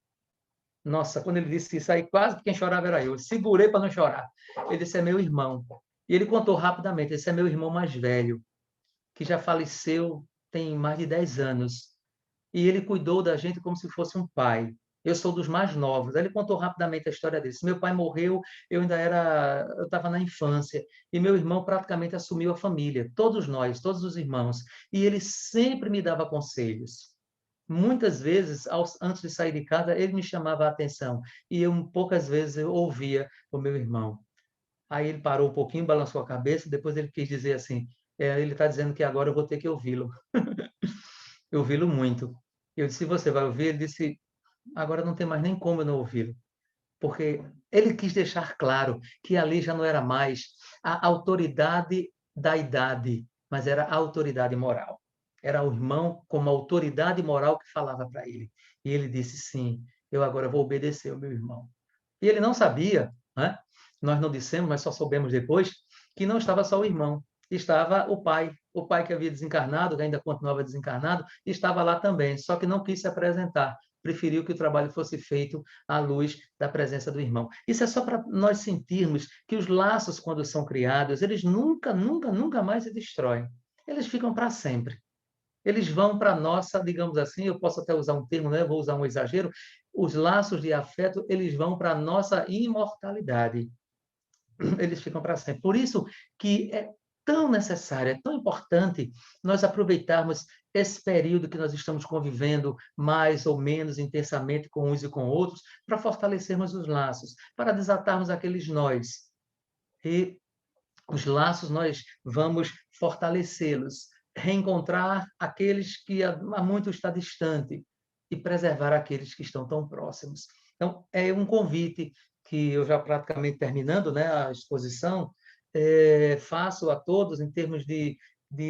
Nossa, quando ele disse isso aí, quase que quem chorava era eu. Eu segurei para não chorar. Ele disse, é meu irmão. E ele contou rapidamente, esse é meu irmão mais velho, que já faleceu tem mais de 10 anos. E ele cuidou da gente como se fosse um pai. Eu sou dos mais novos. Aí ele contou rapidamente a história dele. Meu pai morreu, eu estava na infância, e meu irmão praticamente assumiu a família, todos nós, todos os irmãos, e ele sempre me dava conselhos. Muitas vezes, antes de sair de casa, ele me chamava a atenção, e poucas vezes eu ouvia o meu irmão. Aí ele parou um pouquinho, balançou a cabeça, depois ele quis dizer assim, ele está dizendo que agora eu vou ter que ouvi-lo. Eu ouvi-lo muito. Eu disse, você vai ouvir? Ele disse, agora não tem mais nem como eu não ouvi-lo. Porque ele quis deixar claro que ali já não era mais a autoridade da idade, mas era a autoridade moral. Era o irmão como autoridade moral que falava para ele. E ele disse, sim, eu agora vou obedecer ao meu irmão. E ele não sabia, né? Nós não dissemos, mas só soubemos depois, que não estava só o irmão, estava o pai que havia desencarnado, que ainda continuava desencarnado, estava lá também, só que não quis se apresentar, preferiu que o trabalho fosse feito à luz da presença do irmão. Isso é só para nós sentirmos que os laços, quando são criados, eles nunca, nunca, nunca mais se destroem. Eles ficam para sempre. Eles vão para a nossa, digamos assim, eu posso até usar um termo, né? Vou usar um exagero, os laços de afeto, eles vão para a nossa imortalidade. Eles ficam para sempre. Por isso que é tão necessário, é tão importante nós aproveitarmos esse período que nós estamos convivendo mais ou menos intensamente com uns e com outros, para fortalecermos os laços, para desatarmos aqueles nós. E os laços nós vamos fortalecê-los, reencontrar aqueles que há muito está distante e preservar aqueles que estão tão próximos. Então, é um convite que eu já praticamente terminando, né, a exposição, faço a todos em termos de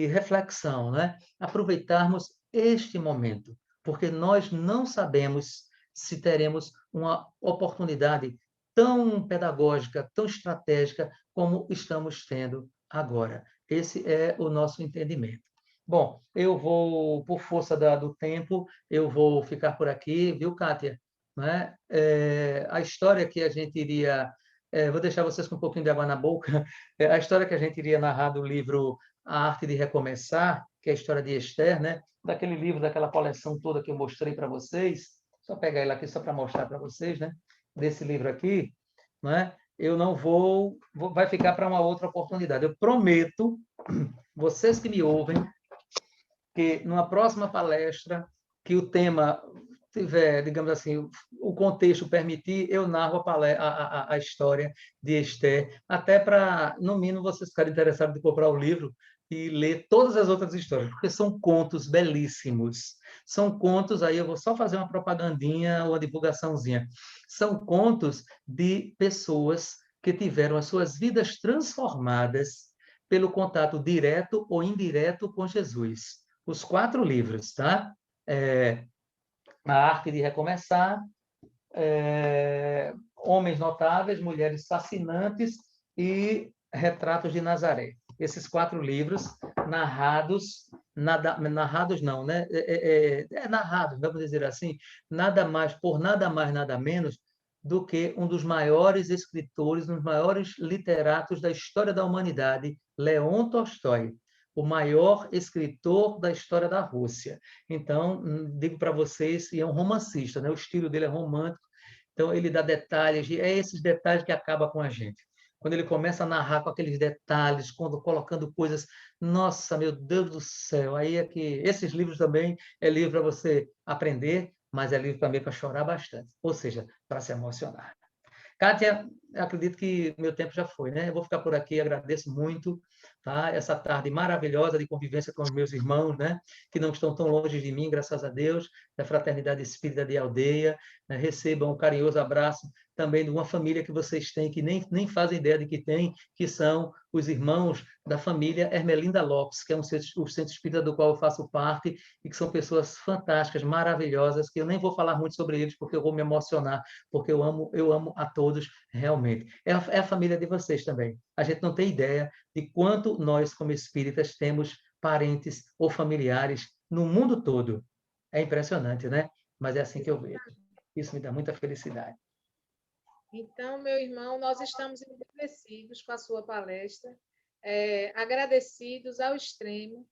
reflexão, né? Aproveitarmos este momento, porque nós não sabemos se teremos uma oportunidade tão pedagógica, tão estratégica como estamos tendo agora. Esse é o nosso entendimento. Bom, eu vou, por força do tempo, eu vou ficar por aqui, viu, Kátia? Né? A história que a gente iria. Vou deixar vocês com um pouquinho de água na boca. A história que a gente iria narrar do livro A Arte de Recomeçar, que é a história de Esther, né? Daquele livro, daquela coleção toda que eu mostrei para vocês. Só pegar ele aqui só para mostrar para vocês, né? Desse livro aqui, né? Eu não vai ficar para uma outra oportunidade. Eu prometo, vocês que me ouvem, que numa próxima palestra, que o tema tiver, digamos assim, o contexto permitir, eu narro a história de Esther, até para, no mínimo, vocês ficarem interessados em comprar o livro e ler todas as outras histórias, porque são contos belíssimos. São contos, aí eu vou só fazer uma propagandinha, uma divulgaçãozinha. São contos de pessoas que tiveram as suas vidas transformadas pelo contato direto ou indireto com Jesus. Os 4 livros, tá? A Arte de Recomeçar, Homens Notáveis, Mulheres Fascinantes e Retratos de Nazaré. Esses 4 livros narrados não, né? Narrados, vamos dizer assim, nada mais, por nada mais, nada menos do que um dos maiores escritores, um dos maiores literatos da história da humanidade, Leon Tolstói, o maior escritor da história da Rússia. Então, digo para vocês, e é um romancista, né? O estilo dele é romântico, então ele dá detalhes, e é esses detalhes que acabam com a gente. Quando ele começa a narrar com aqueles detalhes, quando colocando coisas, nossa, meu Deus do céu, aí é que esses livros também é livro para você aprender, mas é livro também para chorar bastante, ou seja, para se emocionar. Kátia, acredito que meu tempo já foi, né? Eu vou ficar por aqui, agradeço muito, tá? Essa tarde maravilhosa de convivência com os meus irmãos, né? Que não estão tão longe de mim, graças a Deus, da Fraternidade Espírita de Aldeia, né? Recebam um carinhoso abraço também de uma família que vocês têm, que nem fazem ideia de que tem, que são os irmãos da família Ermelinda Lopes, que é o centro espírita do qual eu faço parte, e que são pessoas fantásticas, maravilhosas, que eu nem vou falar muito sobre eles, porque eu vou me emocionar, porque eu amo a todos realmente. É a família de vocês também. A gente não tem ideia de quanto nós, como espíritas, temos parentes ou familiares no mundo todo. É impressionante, né? Mas é assim que eu vejo. Isso me dá muita felicidade. Então, meu irmão, nós estamos agradecidos com a sua palestra, agradecidos ao extremo,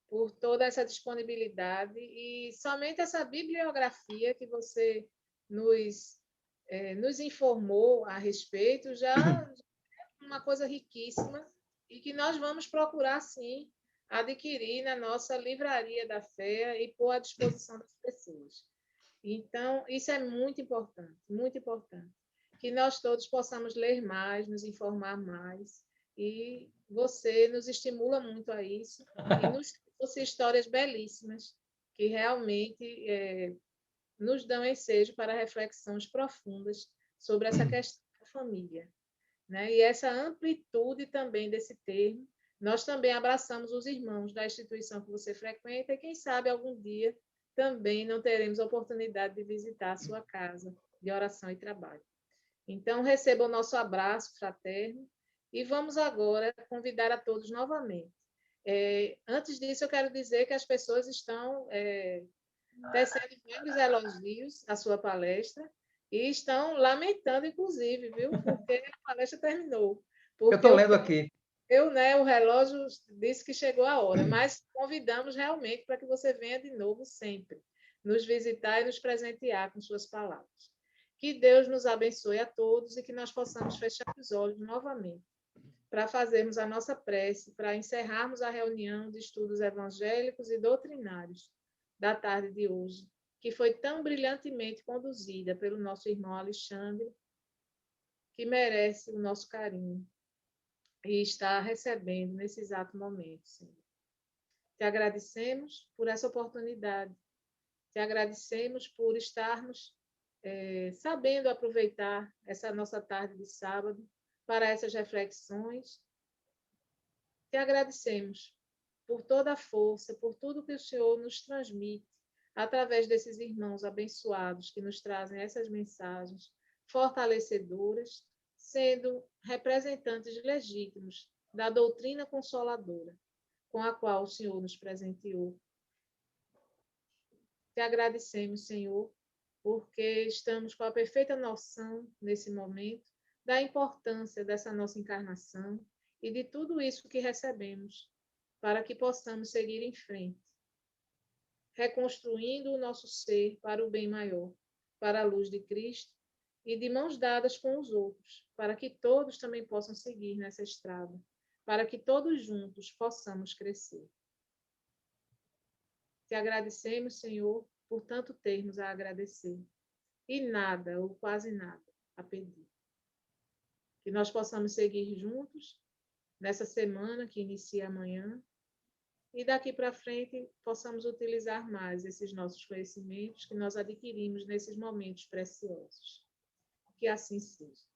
por toda essa disponibilidade e somente essa bibliografia que você nos informou a respeito já é uma coisa riquíssima e que nós vamos procurar, sim, adquirir na nossa livraria da fé e pôr à disposição das pessoas. Então, isso é muito importante, que nós todos possamos ler mais, nos informar mais, e você nos estimula muito a isso, e nos trouxe histórias belíssimas, que realmente nos dão ensejo para reflexões profundas sobre essa questão da família, né? E essa amplitude também desse termo, nós também abraçamos os irmãos da instituição que você frequenta, e quem sabe algum dia também não teremos a oportunidade de visitar a sua casa de oração e trabalho. Então, receba o nosso abraço fraterno e vamos agora convidar a todos novamente. Antes disso, eu quero dizer que as pessoas estão tecendo vários elogios à sua palestra e estão lamentando, inclusive, viu? Porque a palestra terminou. Eu estou lendo aqui. O relógio disse que chegou a hora, mas convidamos realmente para que você venha de novo sempre, nos visitar e nos presentear com suas palavras. Que Deus nos abençoe a todos e que nós possamos fechar os olhos novamente para fazermos a nossa prece, para encerrarmos a reunião de estudos evangélicos e doutrinários da tarde de hoje, que foi tão brilhantemente conduzida pelo nosso irmão Alexandre, que merece o nosso carinho e está recebendo nesse exato momento, Senhor. Te agradecemos por essa oportunidade, te agradecemos por estarmos sabendo aproveitar essa nossa tarde de sábado para essas reflexões. Te agradecemos por toda a força, por tudo que o Senhor nos transmite através desses irmãos abençoados que nos trazem essas mensagens fortalecedoras, sendo representantes legítimos da doutrina consoladora com a qual o Senhor nos presenteou. Te agradecemos, Senhor, porque estamos com a perfeita noção, nesse momento, da importância dessa nossa encarnação e de tudo isso que recebemos, para que possamos seguir em frente, reconstruindo o nosso ser para o bem maior, para a luz de Cristo, e de mãos dadas com os outros, para que todos também possam seguir nessa estrada, para que todos juntos possamos crescer. Te agradecemos, Senhor, por tanto termos a agradecer, e nada, ou quase nada, a pedir. Que nós possamos seguir juntos nessa semana que inicia amanhã, e daqui para frente possamos utilizar mais esses nossos conhecimentos que nós adquirimos nesses momentos preciosos. Que assim seja.